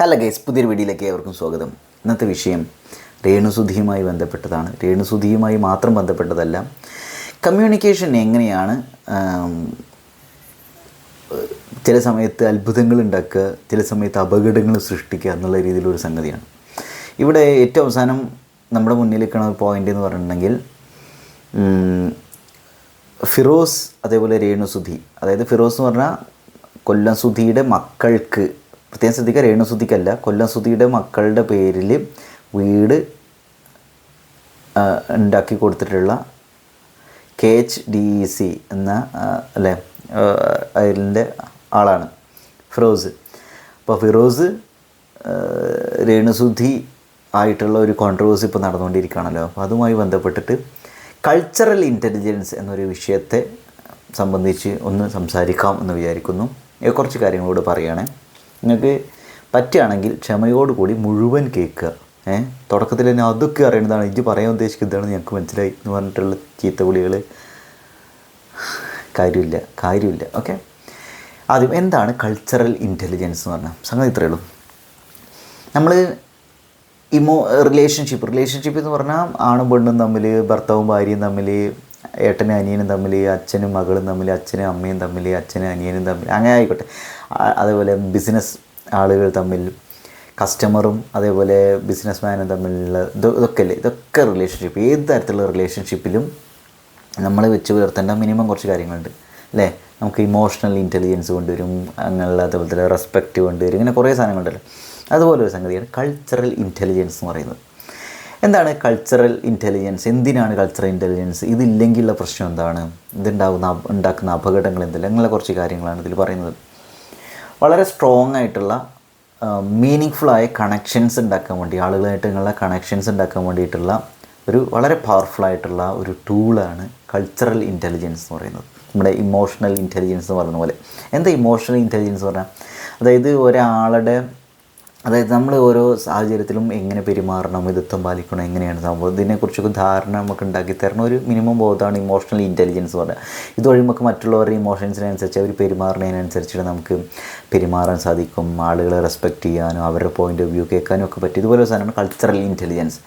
Hello guys, പുതിയൊരു വീഡിയോയിലേക്ക് ഏവർക്കും സ്വാഗതം. ഇന്നത്തെ വിഷയം രേണുസുധിയുമായി ബന്ധപ്പെട്ടതാണ്. രേണുസുധിയുമായി മാത്രം ബന്ധപ്പെട്ടതല്ല, കമ്മ്യൂണിക്കേഷൻ എങ്ങനെയാണ് ചില സമയത്ത് അത്ഭുതങ്ങൾ ഉണ്ടാക്കുക, ചില സമയത്ത് അപകടങ്ങൾ സൃഷ്ടിക്കുക എന്നുള്ള രീതിയിലൊരു സംഗതിയാണ്. ഇവിടെ ഏറ്റവും അവസാനം നമ്മുടെ മുന്നിൽ നിൽക്കുന്ന പോയിൻ്റ് എന്ന് പറഞ്ഞിട്ടുണ്ടെങ്കിൽ ഫിറോസ് അതേപോലെ രേണുസുധി. അതായത് ഫിറോസ് എന്ന് പറഞ്ഞാൽ കൊല്ലം സുധിയുടെ മക്കൾക്ക്, പ്രത്യേകം ശ്രദ്ധിക്കുക, രേണുസുധിക്കല്ല, കൊല്ലം സുധിയുടെ മക്കളുടെ പേരിൽ വീട് ഉണ്ടാക്കി കൊടുത്തിട്ടുള്ള KHDEC എന്ന അല്ലേ അതിൻ്റെ ആളാണ് ഫിറോസ്. അപ്പോൾ ഫിറോസ് രേണുസുധി ആയിട്ടുള്ള ഒരു കോൺട്രവേഴ്സി ഇപ്പോൾ നടന്നുകൊണ്ടിരിക്കുകയാണല്ലോ. അപ്പോൾ അതുമായി ബന്ധപ്പെട്ടിട്ട് കൾച്ചറൽ ഇൻ്റലിജൻസ് എന്നൊരു വിഷയത്തെ സംബന്ധിച്ച് ഒന്ന് സംസാരിക്കാം എന്ന് വിചാരിക്കുന്നു. കുറച്ച് കാര്യങ്ങളോട് പറയുകയാണെ, നിങ്ങൾക്ക് പറ്റുകയാണെങ്കിൽ ക്ഷമയോടുകൂടി മുഴുവൻ കേൾക്കുക. തുടക്കത്തിൽ തന്നെ അതൊക്കെ അറിയുന്നതാണ്, ഇജ്ജ് പറയാൻ ഉദ്ദേശിക്കുന്നതാണ്, ഞങ്ങൾക്ക് മനസ്സിലായി എന്ന് പറഞ്ഞിട്ടുള്ള ചീത്തവിളികൾ കാര്യമില്ല. ഓക്കെ, ആദ്യം എന്താണ് കൾച്ചറൽ ഇൻ്റലിജൻസ് എന്ന് പറഞ്ഞാൽ? സംഗതി ഇത്രയേ ഉള്ളൂ. നമ്മൾ റിലേഷൻഷിപ്പ് എന്ന് പറഞ്ഞാൽ ആണും പെണ്ണും തമ്മിൽ, ഭർത്താവും ഭാര്യയും തമ്മിൽ, ഏട്ടനും അനിയനും തമ്മിൽ, അച്ഛനും മകളും തമ്മിൽ, അച്ഛനും അമ്മയും തമ്മിൽ, അച്ഛനും അനിയനും തമ്മിൽ, അങ്ങനെ ആയിക്കോട്ടെ. അതേപോലെ ബിസിനസ് ആളുകൾ തമ്മിൽ, കസ്റ്റമറും അതേപോലെ ബിസിനസ് മാനും തമ്മിലുള്ള ഇതൊക്കെ റിലേഷൻഷിപ്പ്. ഏത് തരത്തിലുള്ള റിലേഷൻഷിപ്പിലും നമ്മൾ വെച്ച് പുലർത്തേണ്ട മിനിമം കുറച്ച് കാര്യങ്ങളുണ്ട് അല്ലേ. നമുക്ക് ഇമോഷണൽ ഇൻ്റലിജൻസ് കൊണ്ടുവരും, അങ്ങനെയുള്ള അതേപോലെ തന്നെ റെസ്പെക്റ്റ് കൊണ്ടുവരും, ഇങ്ങനെ കുറേ സാധനങ്ങളുണ്ടല്ലോ. അതുപോലെ ഒരു സംഗതിയാണ് കൾച്ചറൽ ഇൻ്റലിജൻസ് എന്ന് പറയുന്നത്. എന്താണ് കൾച്ചറൽ ഇൻ്റലിജൻസ്? എന്തിനാണ് കൾച്ചറൽ ഇൻ്റലിജൻസ്? ഇതില്ലെങ്കിലുള്ള പ്രശ്നം എന്താണ്? ഉണ്ടാക്കുന്ന അപകടങ്ങൾ എന്തെല്ലാം? അങ്ങനെയുള്ള കുറച്ച് കാര്യങ്ങളാണ് ഇതിൽ പറയുന്നത്. വളരെ സ്ട്രോങ് ആയിട്ടുള്ള മീനിങ് ഫുള്ളായ കണക്ഷൻസ് ഉണ്ടാക്കാൻ വേണ്ടി, ആളുകളായിട്ടുള്ള കണക്ഷൻസ് ഉണ്ടാക്കാൻ വേണ്ടിയിട്ടുള്ള ഒരു വളരെ പവർഫുള്ളായിട്ടുള്ള ഒരു ടൂളാണ് കൾച്ചറൽ ഇൻ്റലിജൻസ് എന്ന് പറയുന്നത്. നമ്മുടെ ഇമോഷണൽ ഇൻ്റലിജൻസ് എന്ന് പറയുന്ന പോലെ. എന്താ ഇമോഷണൽ ഇൻ്റലിജൻസ് പറഞ്ഞാൽ? അതായത് നമ്മൾ ഓരോ സാഹചര്യത്തിലും എങ്ങനെ പെരുമാറണം, മിതത്വം പാലിക്കണം, എങ്ങനെയാണ് സംഭവം, ഇതിനെക്കുറിച്ചൊക്കെ ധാരണ നമുക്ക് ഉണ്ടാക്കി തരുന്ന ഒരു മിനിമം ബോധമാണ് ഇമോഷണൽ ഇൻ്റലിജൻസ് പറഞ്ഞാൽ. ഇതുവഴി നമുക്ക് മറ്റുള്ളവരുടെ ഇമോഷൻസിനനുസരിച്ച് അവർ പെരുമാറുന്നതിനനുസരിച്ചിട്ട് നമുക്ക് പെരുമാറാൻ സാധിക്കും. ആളുകളെ റെസ്പെക്റ്റ് ചെയ്യാനും അവരുടെ പോയിൻ്റ് ഓഫ് വ്യൂ കേൾക്കാനും ഒക്കെ പറ്റും. ഇതുപോലെ ഒരു സാധനമാണ് കൾച്ചറൽ ഇൻ്റലിജൻസ്.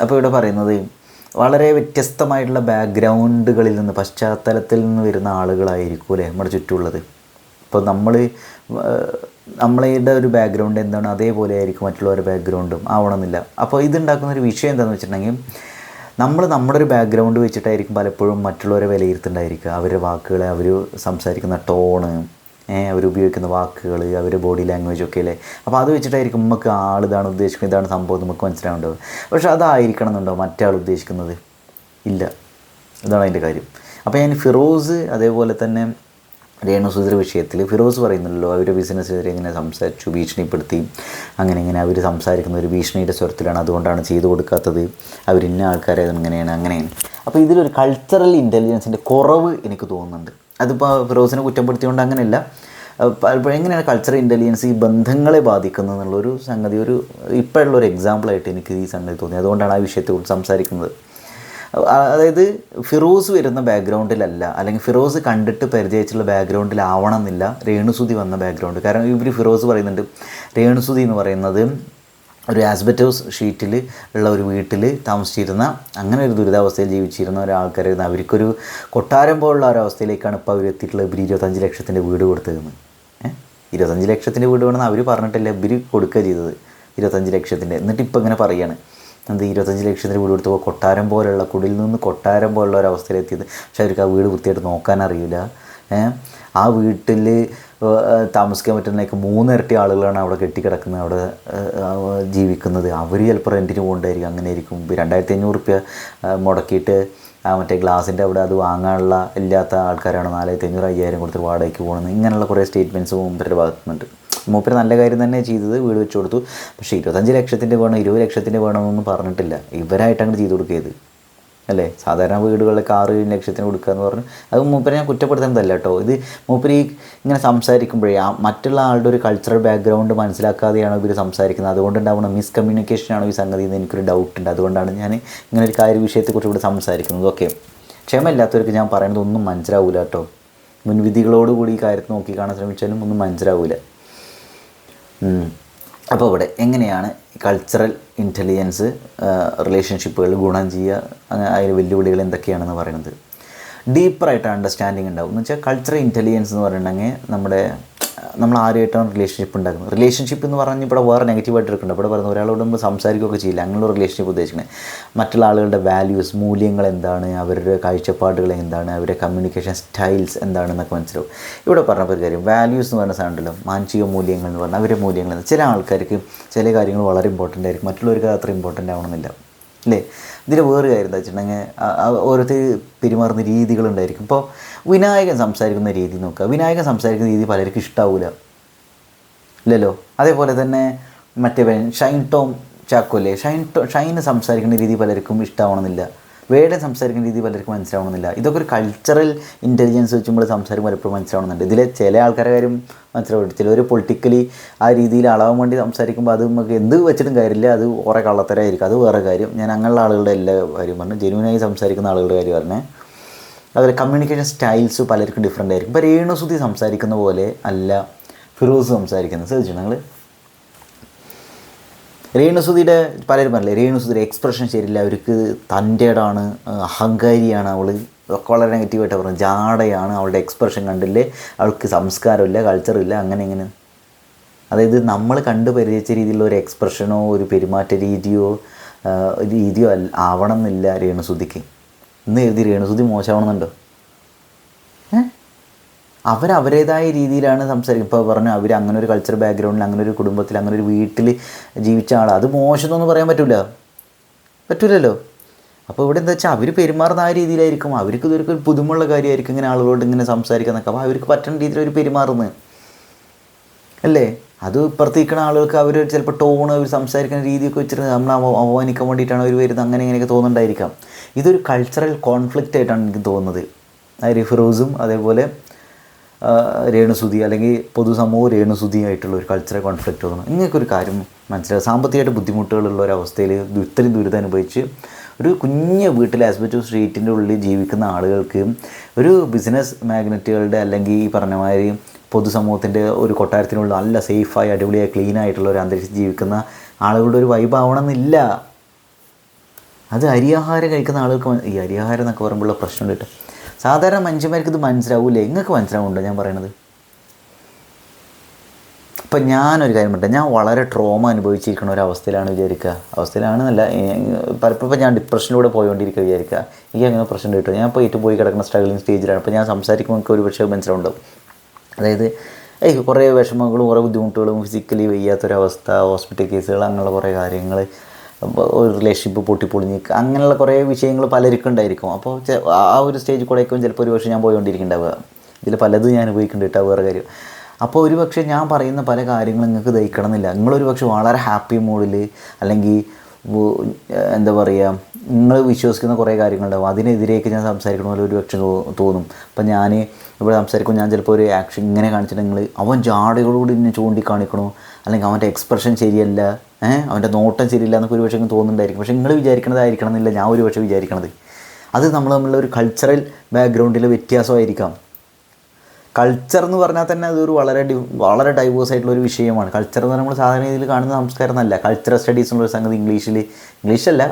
അപ്പോൾ ഇവിടെ പറയുന്നത് വളരെ വ്യത്യസ്തമായിട്ടുള്ള ബാക്ക്ഗ്രൗണ്ടുകളിൽ നിന്ന്, പശ്ചാത്തലത്തിൽ നിന്ന് വരുന്ന ആളുകളായിരിക്കും അല്ലേ നമ്മുടെ ചുറ്റുമുള്ളത്. ഇപ്പോൾ നമ്മളുടെ ഒരു ബാക്ക്ഗ്രൗണ്ട് എന്താണ്, അതേപോലെ ആയിരിക്കും മറ്റുള്ളവരുടെ ബാക്ക്ഗ്രൗണ്ടും ആവണമെന്നില്ല. അപ്പോൾ ഇതുണ്ടാക്കുന്നൊരു വിഷയം എന്താണെന്ന് വെച്ചിട്ടുണ്ടെങ്കിൽ, നമ്മുടെ ഒരു ബാക്ക്ഗ്രൗണ്ട് വെച്ചിട്ടായിരിക്കും പലപ്പോഴും മറ്റുള്ളവരെ വിലയിരുത്തുന്നുണ്ടായിരിക്കുക. അവരുടെ വാക്കുകൾ, അവർ സംസാരിക്കുന്ന ടോണ്, അവരുപയോഗിക്കുന്ന വാക്കുകൾ, അവരുടെ ബോഡി ലാംഗ്വേജ് ഒക്കെ അല്ലേ. അപ്പോൾ അത് വെച്ചിട്ടായിരിക്കും നമുക്ക് ആളിതാണ് ഉദ്ദേശിക്കുന്നത്, ഇതാണ് സംഭവം നമുക്ക് മനസ്സിലാവേണ്ടത്. പക്ഷേ അതായിരിക്കണം എന്നുണ്ടോ മറ്റേ ആൾ ഉദ്ദേശിക്കുന്നത്? ഇല്ല, ഇതാണ് അതിൻ്റെ കാര്യം. അപ്പോൾ ഞാൻ ഫിറോസ് അതേപോലെ തന്നെ രേണുസുധിയുടെ വിഷയത്തിൽ ഫിറോസ് പറയുന്നുണ്ടല്ലോ, അവരുടെ ബിസിനസ്സുകാരെ ഇങ്ങനെ സംസാരിച്ചു, ഭീഷണിപ്പെടുത്തി, അങ്ങനെ അവർ സംസാരിക്കുന്ന ഒരു ഭീഷണിയുടെ സ്വരത്തിലാണ്, അതുകൊണ്ടാണ് ചെയ്തു കൊടുക്കാത്തത്, അവരിന്ന ആൾക്കാരെ അങ്ങനെയാണ്. അപ്പോൾ ഇതിലൊരു കൾച്ചറൽ ഇൻ്റലിജൻസിൻ്റെ കുറവ് എനിക്ക് തോന്നുന്നുണ്ട്. അതിപ്പോൾ ഫിറോസിനെ കുറ്റപ്പെടുത്തിക്കൊണ്ട് അങ്ങനെയല്ല, പലപ്പോഴും എങ്ങനെയാണ് കൾച്ചറൽ ഇൻ്റലിജൻസ് ഈ ബന്ധങ്ങളെ ബാധിക്കുന്നത് എന്നുള്ളൊരു സംഗതി ഇപ്പോഴുള്ളൊരു എക്സാമ്പിളായിട്ട് എനിക്ക് ഈ സംഗതി തോന്നി. അതുകൊണ്ടാണ് ആ വിഷയത്തെക്കുറിച്ച് സംസാരിക്കുന്നത്. അതായത് ഫിറോസ് വരുന്ന ബാക്ക്ഗ്രൗണ്ടിലല്ല, അല്ലെങ്കിൽ ഫിറോസ് കണ്ടിട്ട് പരിചയിച്ചുള്ള ബാക്ക്ഗ്രൗണ്ടിലാവണം എന്നില്ല രേണുസുധി വന്ന ബാക്ക്ഗ്രൗണ്ട്. കാരണം ഫിറോസ് പറയുന്നുണ്ട്, രേണുസുധി എന്ന് പറയുന്നത് ഒരു ആസ്ബറ്റോസ് ഷീറ്റിൽ ഉള്ള ഒരു വീട്ടിൽ താമസിച്ചിരുന്ന, അങ്ങനെ ഒരു ദുരിതാവസ്ഥയിൽ ജീവിച്ചിരുന്ന ഒരാൾക്കാരായിരുന്നു. അവർക്കൊരു കൊട്ടാരം പോലുള്ള ഒരവസ്ഥയിലേക്കാണ് ഇപ്പോൾ അവർ എത്തിയിട്ടുള്ളത്. ഇവർ 25 ലക്ഷത്തിൻ്റെ വീട് കൊടുത്തതെന്ന്. 25 ലക്ഷത്തിൻ്റെ വീട് വേണമെന്ന് അവർ പറഞ്ഞിട്ടില്ല, ഇവർ കൊടുക്കുക ചെയ്തത് 25 ലക്ഷത്തിൻ്റെ. എന്നിട്ട് ഇപ്പോൾ ഇങ്ങനെ പറയുകയാണ്, 25 ലക്ഷത്തിന് വീട് കൊടുത്തപ്പോൾ കൊട്ടാരം പോലുള്ള, കുടിൽ നിന്ന് കൊട്ടാരം പോലുള്ള ഒരവസ്ഥയിലെത്തിയത്. പക്ഷേ അവർക്ക് ആ വീട് വൃത്തിയായിട്ട് നോക്കാനറിയില്ല. ആ വീട്ടിൽ താമസിക്കാൻ പറ്റുന്നതിലേക്ക് 3 ഇരട്ടി ആളുകളാണ് അവിടെ കെട്ടിക്കിടക്കുന്നത്, അവിടെ ജീവിക്കുന്നത്. അവർ ചിലപ്പോൾ റെൻറ്റിന് പോകണ്ടായിരിക്കും, അങ്ങനെയായിരിക്കും. 2500 റുപ്യ മുടക്കിയിട്ട് മറ്റേ ഗ്ലാസിൻ്റെ അവിടെ അത് വാങ്ങാനുള്ള ഇല്ലാത്ത ആൾക്കാരാണ് 4500 5000 കൊടുത്ത് വാടകയ്ക്ക് പോകുന്നത്. ഇങ്ങനെയുള്ള കുറേ സ്റ്റേറ്റ്മെൻറ്റ്സ് മൂപ്പരുടെ ഭാഗത്തുനിന്നുണ്ട്. മൂപ്പര് നല്ല കാര്യം തന്നെ ചെയ്തത്, വീട് വെച്ച് കൊടുത്തു. പക്ഷേ 25 ലക്ഷത്തിൻ്റെ വേണം, 20 ലക്ഷത്തിൻ്റെ വേണമെന്നൊന്നും പറഞ്ഞിട്ടില്ല. ഇവരായിട്ട് അങ്ങോട്ട് ചെയ്ത് കൊടുക്കിയത് അല്ലേ. സാധാരണ വീടുകളിൽ 6 ലക്ഷത്തിന് കൊടുക്കുക എന്ന് പറഞ്ഞു. അത് മൂപ്പരെ ഞാൻ കുറ്റപ്പെടുത്തുന്നതല്ല കേട്ടോ. ഇത് മൂപ്പര് ഇങ്ങനെ സംസാരിക്കുമ്പോഴേ മറ്റുള്ള ആളുടെ ഒരു കൾച്ചറൽ ബാക്ക്ഗ്രൗണ്ട് മനസ്സിലാക്കാതെയാണ് ഇവർ സംസാരിക്കുന്നത്. അതുകൊണ്ടുണ്ടാവുന്ന മിസ്കമ്മ്യൂണിക്കേഷനാണോ ഈ സംഗതി എന്ന് എനിക്കൊരു ഡൗട്ടുണ്ട്. അതുകൊണ്ടാണ് ഞാൻ ഇങ്ങനെ ഒരു കാര്യവിഷയത്തെക്കുറിച്ച് ഇവിടെ സംസാരിക്കുന്നത്. ഓക്കെ, ക്ഷമയില്ലാത്തവർക്ക് ഞാൻ പറയുന്നത് ഒന്നും മനസ്സിലാവില്ല കേട്ടോ. മുൻവിധികളോടുകൂടി ഈ കാര്യത്തിൽ നോക്കി കാണാൻ ശ്രമിച്ചാലും ഒന്നും മനസ്സിലാവില്ല. അപ്പോൾ ഇവിടെ എങ്ങനെയാണ് കൾച്ചറൽ ഇൻ്റലിജൻസ് റിലേഷൻഷിപ്പുകൾ ഗുണം ചെയ്യുക, അതിൽ വെല്ലുവിളികൾ എന്തൊക്കെയാണെന്ന് പറയുന്നത്. ഡീപ്പറായിട്ട് അണ്ടർസ്റ്റാൻഡിങ് ഉണ്ടാവും. എന്ന് വെച്ചാൽ കൾച്ചറൽ ഇൻ്റലിജൻസ് എന്ന് പറയുന്നുണ്ടെങ്കിൽ നമ്മൾ ആരുമായിട്ടാണ് റിലേഷൻഷിപ്പ് ഉണ്ടാക്കുന്നത്. റിലേഷൻഷിപ്പ് എന്ന് പറഞ്ഞാൽ ഇവിടെ വേറെ നെഗറ്റീവായിട്ട് എടുക്കുന്നുണ്ട്. ഇവിടെ പറയുന്നത് ഒരാളോട് നമ്മൾ സംസാരിക്കുകയൊക്കെ ചെയ്യില്ല, അങ്ങനെയുള്ള റിലേഷൻഷിപ്പ് ഉദ്ദേശിക്കുന്നത്. മറ്റുള്ള ആളുകളുടെ വാല്യൂസ്, മൂല്യങ്ങൾ എന്താണ്, അവരുടെ കാഴ്ചപ്പാടുകൾ എന്താണ്, അവരുടെ കമ്മ്യൂണിക്കേഷൻ സ്റ്റൈൽസ് എന്താണെന്നൊക്കെ മനസ്സിലാവും. ഇവിടെ പറഞ്ഞപ്പോൾ ഒരു കാര്യം, വാല്യൂസ് എന്ന് പറഞ്ഞ സാധനമുണ്ടല്ലോ, മാനസിക മൂല്യങ്ങൾ എന്ന് പറഞ്ഞാൽ അവരുടെ മൂല്യങ്ങൾ. ചില ആൾക്കാർക്ക് ചില കാര്യങ്ങൾ വളരെ ഇമ്പോർട്ടൻ്റ് ആയിരിക്കും, മറ്റുള്ളവർക്ക് അത്ര ഇമ്പോർട്ടൻ്റ് ആവണമെന്നില്ല, അല്ലേ? ഇതിൽ വേറെ കാര്യം എന്താ വെച്ചിട്ടുണ്ടെങ്കിൽ ഓരോരുത്തർ പെരുമാറുന്ന രീതികളുണ്ടായിരിക്കും. ഇപ്പോൾ വിനായകൻ സംസാരിക്കുന്ന രീതി നോക്കുക, വിനായകൻ സംസാരിക്കുന്ന രീതി പലർക്കും ഇഷ്ടാവില്ല, ഇല്ലല്ലോ. അതേപോലെ തന്നെ മറ്റേ ഷൈൻ ടോം ചാക്കോ അല്ലേ, ഷൈന് സംസാരിക്കുന്ന രീതി പലർക്കും ഇഷ്ടമാവണമെന്നില്ല, വേടൻ സംസാരിക്കുന്ന രീതി പലർക്കും മനസ്സിലാവണമെന്നില്ല. ഇതൊക്കെ ഒരു കൾച്ചറൽ ഇൻ്റലിജൻസ് വെച്ച് നമ്മൾ സംസാരിക്കും പലപ്പോഴും മനസ്സിലാവുന്നുണ്ട്. ഇതിലെ ചില ആൾക്കാരുടെ കാര്യം മനസ്സിലാവും, ചിലർ പൊളിറ്റിക്കലി ആ രീതിയിൽ അളവാൻ വേണ്ടി സംസാരിക്കുമ്പോൾ അത് നമുക്ക് എന്ത് വെച്ചിട്ടും കാര്യമില്ല, അത് കുറേ കള്ളത്തരമായിരിക്കും, അത് വേറെ കാര്യം. ഞാൻ അങ്ങനെയുള്ള ആളുകളുടെ എല്ലാ കാര്യം പറഞ്ഞു, ജെന്യൂനായി സംസാരിക്കുന്ന ആളുകളുടെ കാര്യം പറഞ്ഞേ. അതുപോലെ കമ്മ്യൂണിക്കേഷൻ സ്റ്റൈൽസ് പലർക്കും ഡിഫറൻ്റ് ആയിരിക്കും. ഇപ്പോൾ രേണുസുതി സംസാരിക്കുന്ന പോലെ അല്ല ഫിറോസ് സംസാരിക്കുന്നത്. ശ്രദ്ധിച്ചു നിങ്ങൾ, രേണുസുതിയുടെ പലരും പറഞ്ഞില്ലേ, രേണുസുതിയുടെ എക്സ്പ്രഷൻ ശരിയില്ല, അവർക്ക് തൻ്റേടാണ്, അഹങ്കാരിയാണ്, അവൾ ഒക്കെ വളരെ നെഗറ്റീവായിട്ട് പറഞ്ഞു, ജാടയാണ്, അവളുടെ എക്സ്പ്രഷൻ കണ്ടില്ലേ, അവൾക്ക് സംസ്കാരമില്ല, കൾച്ചറില്ല, അങ്ങനെ ഇങ്ങനെ. അതായത് നമ്മൾ കണ്ടു പരിചയിച്ച രീതിയിലുള്ള ഒരു എക്സ്പ്രഷനോ ഒരു പെരുമാറ്റ രീതിയോ ആവണം എന്നില്ല രേണുസുതിക്ക്. ഇന്ന് എഴുതി രേണുസുതി മോശമാവണമെന്നുണ്ടോ? അവരവരുടേതായ രീതിയിലാണ് സംസാരിക്കുന്നത്. ഇപ്പോൾ പറഞ്ഞു അവർ അങ്ങനെ ഒരു കൾച്ചർ ബാക്ക്ഗ്രൗണ്ടിൽ, അങ്ങനെ ഒരു കുടുംബത്തിൽ, അങ്ങനെ ഒരു വീട്ടിൽ ജീവിച്ച ആൾ, അത് മോശമെന്നൊന്നും പറയാൻ പറ്റില്ലല്ലോ. അപ്പോൾ ഇവിടെ എന്താ വെച്ചാൽ അവർ പെരുമാറുന്ന ആ രീതിയിലായിരിക്കും, അവർക്ക് ഇതൊരു പുതുമുള്ള കാര്യമായിരിക്കും ഇങ്ങനെ ആളുകളോട് ഇങ്ങനെ സംസാരിക്കുന്നതൊക്കെ. അപ്പോൾ അവർക്ക് പറ്റുന്ന രീതിയിൽ അവർ പെരുമാറുന്നത് അല്ലേ. അത് ഇപ്പുറത്തേക്കുന്ന ആളുകൾക്ക് അവർ ചിലപ്പോൾ ടോണ്, അവർ സംസാരിക്കുന്ന രീതിയൊക്കെ വെച്ചിട്ട് നമ്മൾ അവമാനിക്കാൻ വേണ്ടിയിട്ടാണ് അവർ വരുന്നത്, അങ്ങനെ ഇങ്ങനെയൊക്കെ തോന്നുന്നുണ്ടായിരിക്കാം. ഇതൊരു കൾച്ചറൽ കോൺഫ്ലിക്റ്റ് ആയിട്ടാണ് എനിക്ക് തോന്നുന്നത്. അതായത് ഫിറോസും അതേപോലെ രേണുസുതി അല്ലെങ്കിൽ പൊതുസമൂഹം രേണുസുതിയായിട്ടുള്ള ഒരു കൾച്ചറൽ കോൺഫ്ലിക്റ്റ് തോന്നുന്നു. ഇങ്ങനെയൊക്കെ ഒരു കാര്യം മനസ്സിലാവും. സാമ്പത്തികമായിട്ട് ബുദ്ധിമുട്ടുകളുള്ള ഒരവസ്ഥയിൽ ഇത്രയും ദുരിതം അനുഭവിച്ച് ഒരു കുഞ്ഞ് വീട്ടിൽ ആസ്പെക്ട് സ്ട്രീറ്റിൻ്റെ ഉള്ളിൽ ജീവിക്കുന്ന ആളുകൾക്ക് ഒരു ബിസിനസ് മാഗ്നറ്റുകളുടെ അല്ലെങ്കിൽ ഈ പറഞ്ഞ മാതിരി പൊതുസമൂഹത്തിൻ്റെ ഒരു കൊട്ടാരത്തിനുള്ള നല്ല സേഫായി അടിപൊളിയായി ക്ലീനായിട്ടുള്ള ഒരു അന്തരീക്ഷം ജീവിക്കുന്ന ആളുകളുടെ ഒരു വൈബ് ആവണമെന്നില്ല. അത് അരിയാഹാരം കഴിക്കുന്ന ആളുകൾക്ക് ഈ അരിയാഹാരം എന്നൊക്കെ പറയുമ്പോഴുള്ള പ്രശ്നം കേട്ടോ. സാധാരണ മനുഷ്യന്മാർക്ക് ഇത് മനസ്സിലാവില്ലേ? നിങ്ങൾക്ക് മനസ്സിലാവുന്നുണ്ടോ ഞാൻ പറയണത്? ഇപ്പം ഞാനൊരു കാര്യം പറ്റേ, ഞാൻ വളരെ ട്രോമ അനുഭവിച്ചിരിക്കുന്ന ഒരു അവസ്ഥയിലാണ് അവസ്ഥയിലാണെന്നല്ല, പലപ്പോൾ ഞാൻ ഡിപ്രഷനിലൂടെ പോയിക്കൊണ്ടിരിക്കുക വിചാരിക്കുക. എനിക്ക് അങ്ങനെ പ്രശ്നം കിട്ടും. ഞാൻ ഇപ്പോൾ ഏറ്റവും പോയി കിടക്കുന്ന സ്ട്രഗിളിങ് സ്റ്റേജിലാണ്. അപ്പോൾ ഞാൻ സംസാരിക്കുമ്പോൾ എനിക്ക് ഒരു പക്ഷേ മനസ്സിലാവുണ്ടാവും. അതായത് കുറേ വിഷമങ്ങളും കുറേ ബുദ്ധിമുട്ടുകളും, ഫിസിക്കലി വയ്യാത്തൊരവസ്ഥ, ഹോസ്പിറ്റൽ കേസുകൾ, അങ്ങനെയുള്ള കുറേ കാര്യങ്ങൾ, ഒരു റിലേഷൻഷിപ്പ് പൊട്ടിപ്പൊളിഞ്ഞ് അങ്ങനെയുള്ള കുറേ വിഷയങ്ങൾ പലർക്കും ഉണ്ടായിരിക്കും. അപ്പോൾ ആ ഒരു സ്റ്റേജിൽ കൂടെയൊക്കെ ചിലപ്പോൾ ഒരു പക്ഷേ ഞാൻ പോയിക്കൊണ്ടിരിക്കുന്നുണ്ടാവുക. ഇതിൽ പലതും ഞാൻ അനുഭവിക്കുന്നുണ്ട് കേട്ടോ, വേറെ കാര്യം. അപ്പോൾ ഒരു പക്ഷേ ഞാൻ പറയുന്ന പല കാര്യങ്ങളും നിങ്ങൾക്ക് ദഹിക്കണമെന്നില്ല. നിങ്ങളൊരു പക്ഷേ വളരെ ഹാപ്പി മൂഡിൽ അല്ലെങ്കിൽ എന്താ പറയുക, നിങ്ങൾ വിശ്വസിക്കുന്ന കുറേ കാര്യങ്ങളുണ്ടാവും, അതിനെതിരേക്ക് ഞാൻ സംസാരിക്കണ പോലെ ഒരു പക്ഷേ തോന്നും. അപ്പം ഞാൻ ഇവിടെ സംസാരിക്കുമ്പോൾ ഞാൻ ചിലപ്പോൾ ഒരു ആക്ഷൻ ഇങ്ങനെ കാണിച്ചിട്ടുണ്ടെങ്കിൽ അവൻ ജാടകളോട് ഇന്നെ ചൂണ്ടിക്കാണിക്കണോ, അല്ലെങ്കിൽ അവൻ്റെ എക്സ്പ്രഷൻ ശരിയല്ല, അവൻ്റെ നോട്ടം ശരിയില്ല എന്നൊക്കെ ഒരു പക്ഷേ തോന്നുന്നുണ്ടായിരിക്കും. പക്ഷേ നിങ്ങൾ വിചാരിക്കണതായിരിക്കണം എന്നില്ല ഞാൻ ഒരു പക്ഷേ വിചാരിക്കണത്. അത് നമ്മൾ തമ്മിലുള്ള ഒരു കൾച്ചറൽ ബാക്ക്ഗ്രൗണ്ടിലെ വ്യത്യാസമായിരിക്കാം. കൾച്ചർ എന്ന് പറഞ്ഞാൽ തന്നെ അതൊരു വളരെ ഡൈവേഴ്സ് ആയിട്ടുള്ളൊരു വിഷയമാണ്. കൾച്ചർ എന്ന് നമ്മൾ സാധാരണ രീതിയിൽ കാണുന്ന സംസ്കാരം എന്നല്ല. കൾച്ചറൽ സ്റ്റഡീസ് എന്നുള്ളൊരു സംഗതി ഇംഗ്ലീഷല്ല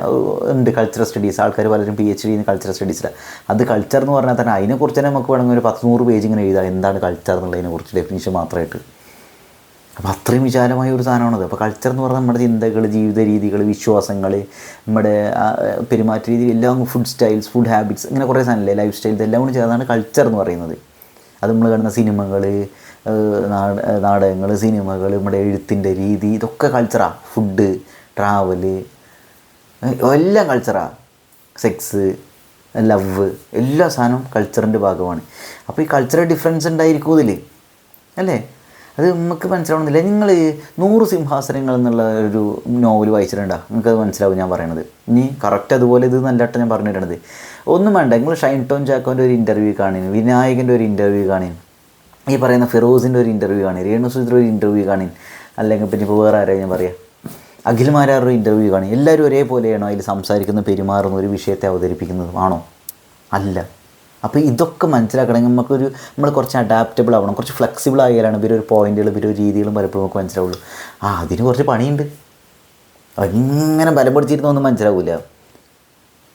ഉണ്ട്. കൾച്ചറൽ സ്റ്റഡീസ് ആൾക്കാർ പലരും PhD ചെയ്യുന്ന കൾച്ചറൽ സ്റ്റഡീസിലാണ്. അത് കൾച്ചർ എന്ന് പറഞ്ഞാൽ തന്നെ അതിനെക്കുറിച്ച് തന്നെ നമുക്ക് വേണമെങ്കിൽ ഒരു 100 പേജ് ഇങ്ങനെ എഴുതാം, എന്താണ് കൾച്ചർ എന്നുള്ളതിനെക്കുറിച്ച് ഡെഫിനിഷൻ മാത്രമായിട്ട്. അപ്പോൾ അത്രയും വിശാലമായ ഒരു സാധനമാണത്. അപ്പോൾ കൾച്ചർ എന്ന് പറഞ്ഞാൽ നമ്മുടെ ചിന്തകൾ, ജീവിത രീതികൾ, വിശ്വാസങ്ങൾ, നമ്മുടെ പെരുമാറ്റ രീതി, എല്ലാം, ഫുഡ് സ്റ്റൈൽസ്, ഫുഡ് ഹാബിറ്റ്സ്, ഇങ്ങനെ കുറേ സാധനമല്ലേ, ലൈഫ് സ്റ്റൈൽ, ഇതെല്ലാം കൂടി ചേർന്നാണ് കൾച്ചർ എന്ന് പറയുന്നത്. അത് നമ്മൾ കാണുന്ന സിനിമകൾ, നാടകങ്ങൾ, സിനിമകൾ, നമ്മുടെ എഴുത്തിൻ്റെ രീതി, ഇതൊക്കെ കൾച്ചറാണ്. ഫുഡ്, ട്രാവല്, എല്ലാം കൾച്ചറാണ്. സെക്സ്, ലവ്, എല്ലാ സാധനവും കൾച്ചറിൻ്റെ ഭാഗമാണ്. അപ്പോൾ ഈ കൾച്ചറൽ ഡിഫറൻസ് ഉണ്ടായിരിക്കും ഇതിൽ, അല്ലേ? അത് നമുക്ക് മനസ്സിലാവണമെന്നില്ല. നിങ്ങൾ 100 സിംഹാസനങ്ങൾ എന്നുള്ള ഒരു നോവൽ വായിച്ചിട്ടുണ്ടോ? നിങ്ങൾക്കത് മനസ്സിലാവും ഞാൻ പറയണത്. ഇനി കറക്റ്റ് അതുപോലെ ഇത് നല്ലതായിട്ട് ഞാൻ പറഞ്ഞിട്ടുള്ളത് ഒന്നും വേണ്ട. നിങ്ങൾ ഷൈൻ ടോം ചാക്കോൻ്റെ ഒരു ഇൻ്റർവ്യൂ കാണീൻ, വിനായകൻ്റെ ഒരു ഇൻ്റർവ്യൂ കാണീൻ, ഈ പറയുന്ന ഫിറോസിൻ്റെ ഒരു ഇൻ്റർവ്യൂ കാണീൻ, രേണുസുതിയുടെ ഒരു ഇൻ്റർവ്യൂ കാണീൻ, അല്ലെങ്കിൽ പിന്നെ ഇപ്പോൾ വേറെ ആരാ ഞാൻ പറയാം, അഖിൽമാരാരുടെ ഇൻ്റർവ്യൂ കാണീൻ. എല്ലാവരും ഒരേപോലെയാണോ അതിൽ സംസാരിക്കുന്ന, പെരുമാറുന്ന, ഒരു വിഷയത്തെ അവതരിപ്പിക്കുന്നതും ആണോ? അല്ല. അപ്പോൾ ഇതൊക്കെ മനസ്സിലാക്കണമെങ്കിൽ നമ്മൾ കുറച്ച് അഡാപ്റ്റബിൾ ആവണം, കുറച്ച് ഫ്ലെക്സിബിൾ ആയാലാണ് ഇവരൊരു പോയിൻറ്റുകൾ, ഇവരൊരു രീതികളും പലപ്പോഴും നമുക്ക് മനസ്സിലാവുള്ളൂ. അതിന് കുറച്ച് പണിയുണ്ട്. ഇങ്ങനെ ബലം പിടിച്ചിരുന്നൊന്നും മനസ്സിലാവില്ല.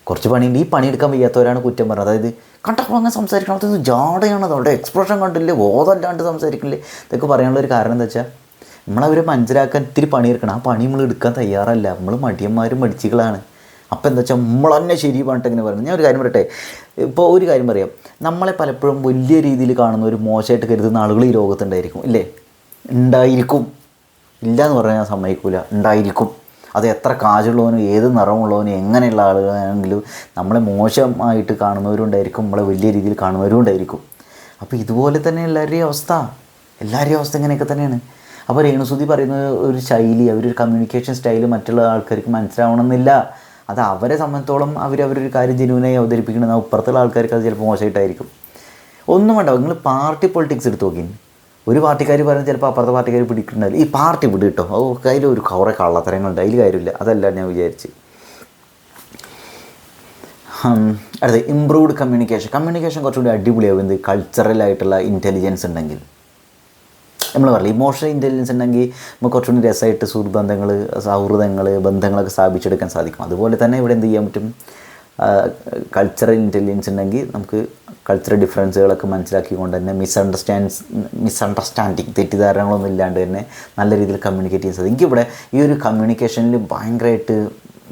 കുറച്ച് പണിയുണ്ട്. ഈ പണിയെടുക്കാൻ വയ്യാത്തവരാണ് കുറ്റം പറഞ്ഞത്. അതായത് കണ്ടപ്പോൾ അങ്ങനെ സംസാരിക്കണം, അത് ജാടയാണ്, അതോടെ എക്സ്പ്രഷൻ കണ്ടില്ലേ, ബോധമല്ലാണ്ട് സംസാരിക്കില്ലേ, ഇതൊക്കെ പറയാനുള്ളൊരു കാരണം എന്താ വെച്ചാൽ നമ്മളവരെ മനസ്സിലാക്കാൻ ഇത്തിരി പണിയെടുക്കണം. ആ പണി നമ്മൾ എടുക്കാൻ തയ്യാറല്ല. നമ്മൾ മടിയന്മാരും മടിച്ചികളാണ്. അപ്പോൾ എന്താ വെച്ചാൽ നമ്മൾ തന്നെ ശരി പറഞ്ഞിട്ട് ഇങ്ങനെ പറയുന്നത്. ഞാൻ ഒരു കാര്യം പറയട്ടെ, ഇപ്പോൾ ഒരു കാര്യം പറയാം, നമ്മളെ പലപ്പോഴും വലിയ രീതിയിൽ കാണുന്ന ഒരു മോശമായിട്ട് കരുതുന്ന ആളുകൾ ഈ ലോകത്തുണ്ടായിരിക്കും, ഇല്ലേ? ഉണ്ടായിരിക്കും. ഇല്ല എന്ന് പറഞ്ഞാൽ ഞാൻ സമ്മതിക്കില്ല, ഉണ്ടായിരിക്കും. അത് എത്ര കാശുള്ളവനും ഏത് നിറമുള്ളവനും എങ്ങനെയുള്ള ആളുകളാണെങ്കിലും നമ്മളെ മോശമായിട്ട് കാണുന്നവരുണ്ടായിരിക്കും, നമ്മളെ വലിയ രീതിയിൽ കാണുന്നവരും ഉണ്ടായിരിക്കും. അപ്പോൾ ഇതുപോലെ തന്നെ എല്ലാവരുടെയും അവസ്ഥ ഇങ്ങനെയൊക്കെ തന്നെയാണ്. അപ്പോൾ രേണുസുതി പറയുന്ന ഒരു ശൈലി, അവരൊരു കമ്മ്യൂണിക്കേഷൻ സ്റ്റൈല് മറ്റുള്ള ആൾക്കാർക്ക് മനസ്സിലാവണമെന്നില്ല. അത് അവരെ സംബന്ധിച്ചോളം അവരൊരു കാര്യം ജെന്യൂനായി അവതരിപ്പിക്കണം. അപ്പുറത്തുള്ള ആൾക്കാർക്ക് അത് ചിലപ്പോൾ മോശമായിട്ടായിരിക്കും. ഒന്നും വേണ്ട, നിങ്ങൾ പാർട്ടി പൊളിറ്റിക്സ് എടുത്ത് നോക്കി. ഒരു പാർട്ടിക്കാർ പറയുന്നത് ചിലപ്പോൾ അപ്പുറത്തെ പാർട്ടിക്കാർ പിടിക്കുന്നുണ്ടാവില്ല. ഈ പാർട്ടി വിട് കേട്ടോ, അതിൽ ഒരു കുറേ കള്ളത്തരങ്ങളുണ്ട്, അതിൽ കാര്യമില്ല. അതല്ല ഞാൻ വിചാരിച്ച്. അടുത്ത ഇംപ്രൂവ്ഡ് കമ്മ്യൂണിക്കേഷൻ കുറച്ചുകൂടി അടിപൊളിയാവും കൾച്ചറലായിട്ടുള്ള ഇൻ്റലിജൻസ് ഉണ്ടെങ്കിൽ. നമ്മൾ പറയില്ല, ഇമോഷണൽ ഇൻ്റലിജൻസ് ഉണ്ടെങ്കിൽ നമുക്ക് കുറച്ചുകൂടി രസമായിട്ട് ബന്ധങ്ങളൊക്കെ സ്ഥാപിച്ചെടുക്കാൻ സാധിക്കും. അതുപോലെ തന്നെ ഇവിടെ എന്ത് ചെയ്യാൻ പറ്റും, കൾച്ചറൽ ഇൻ്റലിജൻസ് ഉണ്ടെങ്കിൽ നമുക്ക് കൾച്ചറൽ ഡിഫറൻസുകളൊക്കെ മനസ്സിലാക്കിക്കൊണ്ട് തന്നെ മിസ്അണ്ടർസ്റ്റാൻഡിങ് തെറ്റിദ്ധാരണകളൊന്നും ഇല്ലാണ്ട് തന്നെ നല്ല രീതിയിൽ കമ്മ്യൂണിക്കേറ്റ് ചെയ്യാൻ സാധിക്കും. എനിക്കിവിടെ ഈ ഒരു കമ്മ്യൂണിക്കേഷനിൽ ഭയങ്കരമായിട്ട്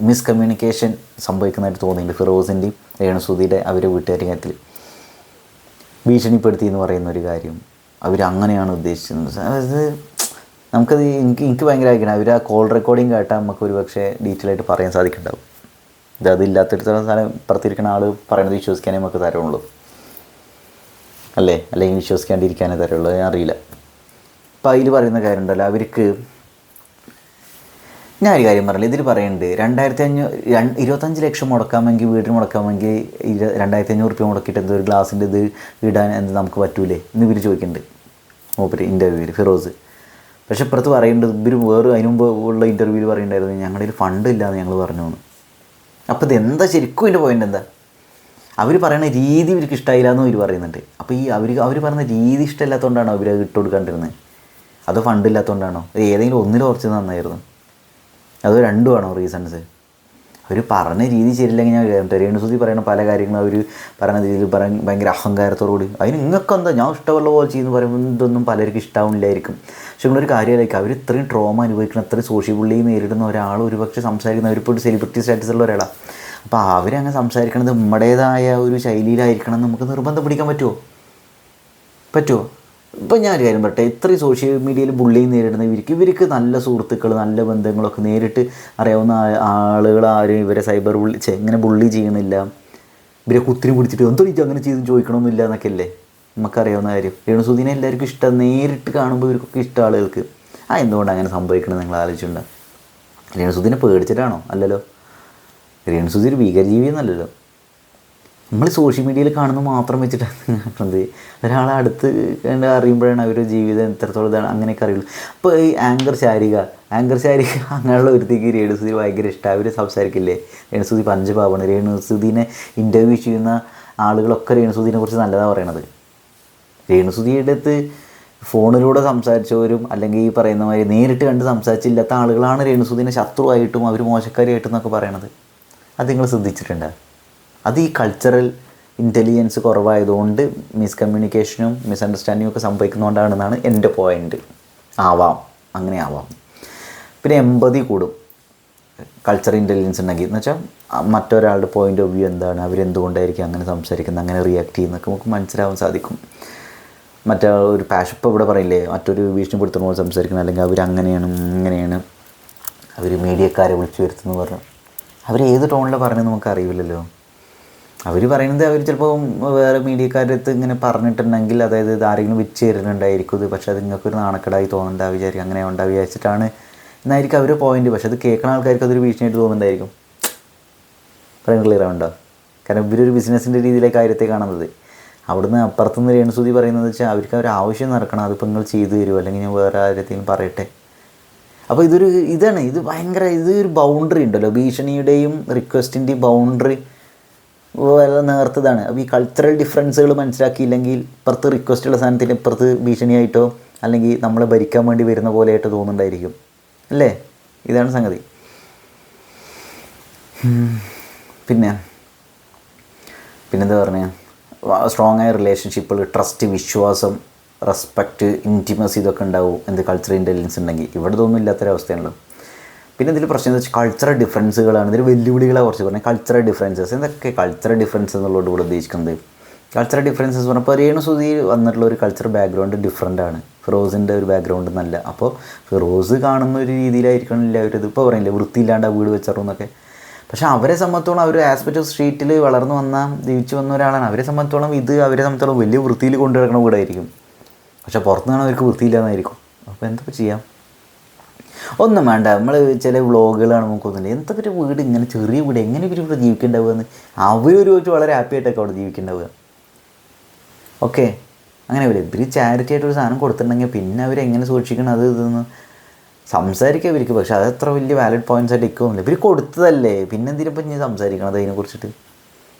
മിസ്കമ്മ്യൂണിക്കേഷൻ സംഭവിക്കുന്നതായിട്ട് തോന്നിയിട്ടുണ്ട്. ഫിറോസിൻ്റെയും രേണുസുതിയുടെ അവരെ വീട്ടുകാരുടെ കാര്യത്തിൽ ഭീഷണിപ്പെടുത്തി എന്ന് പറയുന്ന ഒരു കാര്യം അവരങ്ങനെയാണ് ഉദ്ദേശിച്ചത്. അത് നമുക്കത് എനിക്ക് ഭയങ്കര ആയിരിക്കണം. അവർ ആ കോൾ റെക്കോർഡിങ് കേട്ടാൽ നമുക്ക് ഒരു പക്ഷേ ഡീറ്റെയിൽ ആയിട്ട് പറയാൻ സാധിക്കുന്നുണ്ടാവും. അതില്ലാത്തടത്തോളം സ്ഥലം പുറത്തിരിക്കുന്ന ആൾ പറയുന്നത് വിശ്വസിക്കാനേ നമുക്ക് തരുള്ളൂ, അല്ലേ? അല്ലെങ്കിൽ വിശ്വസിക്കാണ്ടിരിക്കാനേ തരുള്ളൂ, അറിയില്ല. അപ്പോൾ അതിൽ പറയുന്ന കാര്യം ഉണ്ടല്ലോ, അവർക്ക് ഞാൻ ഒരു കാര്യം പറഞ്ഞില്ല, ഇതിൽ പറയുന്നുണ്ട് 25 ലക്ഷം മുടക്കാമെങ്കിൽ, വീടിന് മുടക്കാമെങ്കിൽ 2500 റുപ്യ മുടക്കിയിട്ട് എന്തോ ഒരു ഗ്ലാസിൻ്റെ ഇത് ഇടാൻ എന്ത് നമുക്ക് പറ്റൂലേ എന്ന് ഇവർ ചോദിക്കുന്നുണ്ട് മൂപ്പര് ഇൻ്റർവ്യൂവിൽ, ഫിറോസ്. പക്ഷേ ഇപ്പുറത്ത് പറയുന്നുണ്ട്, ഇവർ അതിന് മുമ്പ് ഉള്ള ഇൻ്റർവ്യൂവിൽ പറയുന്നുണ്ടായിരുന്നു ഞങ്ങളുടെ കയ്യിൽ ഫണ്ട് ഇല്ലയെന്ന് ഞങ്ങൾ പറഞ്ഞു. അപ്പോൾ ഇതെന്താ ശരിക്കും ഇതിൻ്റെ പോയിൻ്റ് എന്താ? അവർ പറയുന്ന രീതി ഇവർക്ക് ഇഷ്ടമായില്ല എന്ന് ഇവർ പറയുന്നുണ്ട്. അപ്പോൾ ഈ അവർ പറയുന്ന രീതി ഇഷ്ടമില്ലാത്തതുകൊണ്ടാണോ അവർ ഇട്ട് കൊടുക്കാണ്ടിരുന്നത്? അതോ ഫണ്ട് ഇല്ലാത്തതുകൊണ്ടാണോ? ഏതെങ്കിലും ഒന്നിൽ കുറച്ച് നന്നായിരുന്നു, അത് രണ്ടുമാണോ റീസൺസ്? അവർ പറഞ്ഞ രീതി ശരിയില്ലെങ്കിൽ ഞാൻ രേണുസുതി പറയുന്ന പല കാര്യങ്ങളും അവർ പറയുന്ന രീതിയിൽ ഭയങ്കര അഹങ്കാരത്തോടുകൂടി അതിന് നിങ്ങൾക്കെന്താ ഞാൻ ഇഷ്ടമുള്ള പോലെ ചെയ്യുന്നു പറയുമ്പോൾ ഇതൊന്നും പലർക്കും ഇഷ്ടാവുന്നില്ലായിരിക്കും. പക്ഷെ നിങ്ങളൊരു കാര്യമായിരിക്കും, അവർ ഇത്രയും ട്രോമ അനുഭവിക്കണം, ഇത്രയും സോഷ്യൽ ബുള്ളിങ് നേരിടുന്ന ഒരാൾ ഒരുപക്ഷെ സംസാരിക്കുന്ന അവരിപ്പോൾ ഒരു സെലിബ്രിറ്റി സ്റ്റാറ്റസുള്ള ഒരാളാണ്. അപ്പോൾ അവരങ്ങനെ സംസാരിക്കണത് നമ്മുടേതായ ഒരു ശൈലിയിലായിരിക്കണം എന്ന് നമുക്ക് നിർബന്ധം പിടിക്കാൻ പറ്റുമോ? ഇപ്പം ഞാനൊരു കാര്യം പറയട്ടെ, ഇത്രയും സോഷ്യൽ മീഡിയയിൽ ബുള്ളിങ് നേരിടുന്ന ഇവർക്ക് നല്ല സുഹൃത്തുക്കൾ, നല്ല ബന്ധങ്ങളൊക്കെ നേരിട്ട് അറിയാവുന്ന ആളുകൾ ആരും ഇവരെ സൈബർ എങ്ങനെ ബുള്ളി ചെയ്യണില്ല, ഇവരെ കുത്തിരി പിടിച്ചിട്ട് എന്തോ അങ്ങനെ ചെയ്ത് ചോദിക്കണമെന്നില്ല എന്നൊക്കെ അല്ലേ നമുക്കറിയാവുന്ന കാര്യം. രേണുസുതിനെ എല്ലാവർക്കും ഇഷ്ടം, നേരിട്ട് കാണുമ്പോൾ ഇവർക്കൊക്കെ ഇഷ്ടം ആളുകൾക്ക്. എന്തുകൊണ്ട് അങ്ങനെ സംഭവിക്കണം നിങ്ങൾ ആലോചിച്ചിട്ടുണ്ടോ? രേണുസുതിനെ പേടിച്ചിട്ടാണോ? അല്ലല്ലോ. രേണുസുതി ഒരു ഭീകരജീവി എന്നല്ലല്ലോ. നമ്മൾ സോഷ്യൽ മീഡിയയിൽ കാണുന്നത് മാത്രം വെച്ചിട്ടാണ് ഒരാളെ അടുത്ത് അറിയുമ്പോഴാണ് അവരുടെ ജീവിതം എത്രത്തോളം ഇതാണ് അങ്ങനെയൊക്കെ അറിയുള്ളൂ. അപ്പോൾ ഈ ആങ്കർ ശാരിക അങ്ങനെയുള്ള ഒരുത്തേക്ക് രേണുസുതി ഭയങ്കര ഇഷ്ടമാണ്. അവർ സംസാരിക്കില്ലേ, രേണുസുതി പഞ്ചപാവാണ്. രേണുസുതിനെ ഇൻ്റർവ്യൂ ചെയ്യുന്ന ആളുകളൊക്കെ രേണുസുതിനെ കുറിച്ച് നല്ലതാണ് പറയണത്. രേണുസുതിയുടെ അടുത്ത് ഫോണിലൂടെ സംസാരിച്ചവരും അല്ലെങ്കിൽ ഈ പറയുന്ന മാതിരി നേരിട്ട് കണ്ട് സംസാരിച്ചില്ലാത്ത ആളുകളാണ് രേണുസുതിനെ ശത്രുവായിട്ടും അവർ മോശക്കാരിയായിട്ടും എന്നൊക്കെ പറയണത്. അത് നിങ്ങൾ ശ്രദ്ധിച്ചിട്ടുണ്ടോ? അത് ഈ കൾച്ചറൽ ഇൻ്റലിജൻസ് കുറവായതുകൊണ്ട് മിസ്കമ്മ്യൂണിക്കേഷനും മിസ്അണ്ടർസ്റ്റാൻഡിങ്ങും ഒക്കെ സംഭവിക്കുന്നതുകൊണ്ടാണെന്നാണ് എൻ്റെ പോയിൻ്റ്. അങ്ങനെ ആവാം. പിന്നെ എമ്പതി കൂടും കൾച്ചറൽ ഇൻ്റലിജൻസ് ഉണ്ടെങ്കിൽ. എന്ന് വെച്ചാൽ മറ്റൊരാളുടെ പോയിൻ്റ് ഓഫ് വ്യൂ എന്താണ്, അവരെന്തുകൊണ്ടായിരിക്കും അങ്ങനെ സംസാരിക്കുന്നത്, അങ്ങനെ റിയാക്ട് ചെയ്യുന്നതൊക്കെ നമുക്ക് മനസ്സിലാവാൻ സാധിക്കും. ഒരു പാഷൻ ഇപ്പോൾ ഇവിടെ പറയില്ലേ, മറ്റൊരു ഭീഷണിപ്പെടുത്തുന്ന പോലെ സംസാരിക്കുന്നത്, അല്ലെങ്കിൽ അവരങ്ങനെയാണ് ഇങ്ങനെയാണ്, അവർ മീഡിയക്കാരെ വിളിച്ചു വരുത്തുന്നു പറഞ്ഞു. ഏത് ടോണിലാണ് പറഞ്ഞത് നമുക്ക് അറിയില്ലല്ലോ. അവർ പറയുന്നത് അവർ ചിലപ്പോൾ വേറെ മീഡിയക്കാരുടെ അടുത്ത് ഇങ്ങനെ പറഞ്ഞിട്ടുണ്ടെങ്കിൽ, അതായത് ഇത് ആരെങ്കിലും വെച്ച് തരുന്നുണ്ടായിരിക്കും ഇത്, പക്ഷേ അത് നിങ്ങൾക്കൊരു നാണക്കേടായി തോന്നണ്ട വിചാരിക്കും, അങ്ങനെ ഉണ്ടാവും വിചാരിച്ചിട്ടാണ് എന്നായിരിക്കും അവരുടെ പോയിൻ്റ്. പക്ഷേ അത് കേൾക്കുന്ന ആൾക്കാർക്ക് അതൊരു ഭീഷണിയായിട്ട് തോന്നുന്നുണ്ടായിരിക്കും. പറയാൻ ക്ലിയർ ആവുണ്ടോ? കാരണം ഇവരൊരു ബിസിനസ്സിൻ്റെ രീതിയിലേക്ക് കാര്യത്തെ കാണുന്നത്. അവിടുന്ന് അപ്പുറത്തുനിന്ന് രേണുസുതി പറയുന്നത് വെച്ചാൽ അവർക്ക് ഒരു ആവശ്യം നടക്കണം, അതിപ്പോൾ നിങ്ങൾ ചെയ്തു തരുമോ, അല്ലെങ്കിൽ ഞാൻ വേറെ ആരെങ്കിലും പറയട്ടെ. അപ്പോൾ ഇത് ഭയങ്കര ഇതൊരു ബൗണ്ടറി ഉണ്ടല്ലോ, ഭീഷണിയുടെയും റിക്വസ്റ്റിൻ്റെയും ബൗണ്ടറി വളരെ നേർത്തതാണ്. അപ്പോൾ ഈ കൾച്ചറൽ ഡിഫറൻസുകൾ മനസ്സിലാക്കിയില്ലെങ്കിൽ ഇപ്പുറത്ത് റിക്വസ്റ്റുള്ള സാധനത്തിന് ഇപ്പുറത്ത് ഭീഷണിയായിട്ടോ അല്ലെങ്കിൽ നമ്മളെ ഭരിക്കാൻ വേണ്ടി വരുന്ന പോലെയായിട്ടോ തോന്നുന്നുണ്ടായിരിക്കും. അല്ലേ? ഇതാണ് സംഗതി. പിന്നെന്താ പറഞ്ഞാൽ സ്ട്രോങ് ആയ റിലേഷൻഷിപ്പുകൾ, ട്രസ്റ്റ്, വിശ്വാസം, റെസ്പെക്റ്റ്, ഇൻറ്റിമസി ഇതൊക്കെ ഉണ്ടാവും കൾച്ചറൽ ഇൻ്റലിജൻസ് ഉണ്ടെങ്കിൽ. ഇവിടെ ഇതൊന്നും ഇല്ലാത്തൊരവസ്ഥയാണല്ലോ. പിന്നെ ഇതിൽ പ്രശ്നം എന്താ വെച്ചാൽ കൾച്ചറൽ ഡിഫറൻസുകളാണ്. ഇതിൽ വെല്ലുവിളികളെ കുറച്ച് പറഞ്ഞാൽ കൾച്ചറൽ ഡിഫറൻസസ്. എന്തൊക്കെ കൾച്ചറൽ ഡിഫറൻസ് എന്നുള്ളതോട് കൂടെ ഉദ്ദേശിക്കുന്നത്? കൾച്ചറൽ ഡിഫറൻസസ് പറഞ്ഞപ്പോൾ രേണുസുതി വന്നിട്ടുള്ള ഒരു കൾച്ചറൽ ബാക്ക്ഗ്രൗണ്ട് ഡിഫറൻ്റ് ആണ്. ഫിറോസിൻ്റെ ഒരു ബാക്ക്ഗ്രൗണ്ട് നല്ല. അപ്പോൾ ഫിറോസ് കാണുന്ന ഒരു രീതിയിലായിരിക്കണില്ല അവരത്. ഇപ്പോൾ പറയില്ലേ വൃത്തിയില്ലാണ്ട് വീട് വെച്ചറിയുന്നൊക്കെ. പക്ഷേ അവരെ സംബന്ധിച്ചോളം അവർ ആസ്പെക്ട് ഓഫ് സ്ട്രീറ്റിൽ വളർന്നു ജീവിച്ചു വന്ന ഒരാളാണ്. അവരെ സംബന്ധിച്ചോളം അവരെ സംബന്ധിച്ചോളം വലിയ വൃത്തിയിൽ കൊണ്ടു കിടക്കുന്ന വീടായിരിക്കും. പക്ഷേ പുറത്തു നിന്നാണ് അവർക്ക് വൃത്തിയില്ലാന്നായിരിക്കും. അപ്പോൾ എന്തൊക്കെ ചെയ്യാം? ഒന്നും വേണ്ട. നമ്മൾ ചില വ്ളോഗുകളാണ് നമുക്കൊന്നുമില്ല എന്തൊക്കെ ഒരു വീട്, ഇങ്ങനെ ചെറിയ വീട്, എങ്ങനെ ഇവർ ഇവിടെ ജീവിക്കേണ്ടാവുകയെന്ന്. അവരൊരു വളരെ ഹാപ്പി ആയിട്ടൊക്കെ അവിടെ ജീവിക്കേണ്ടാവുക. ഓക്കെ, അങ്ങനെ വരും. ഇവർ ചാരിറ്റി ആയിട്ടൊരു സാധനം കൊടുത്തിട്ടുണ്ടെങ്കിൽ പിന്നെ അവരെങ്ങനെ സൂക്ഷിക്കണം അത് ഇതെന്ന് സംസാരിക്കുക ഇവർക്ക്. പക്ഷേ അതത്ര വലിയ വാലിഡ് പോയിൻറ്റ്സ് ആയിട്ട് ഇരിക്കുന്നില്ല. ഇവർ കൊടുത്തതല്ലേ, പിന്നെ എന്തിനിപ്പം ഇനി സംസാരിക്കണത് അതിനെക്കുറിച്ചിട്ട്?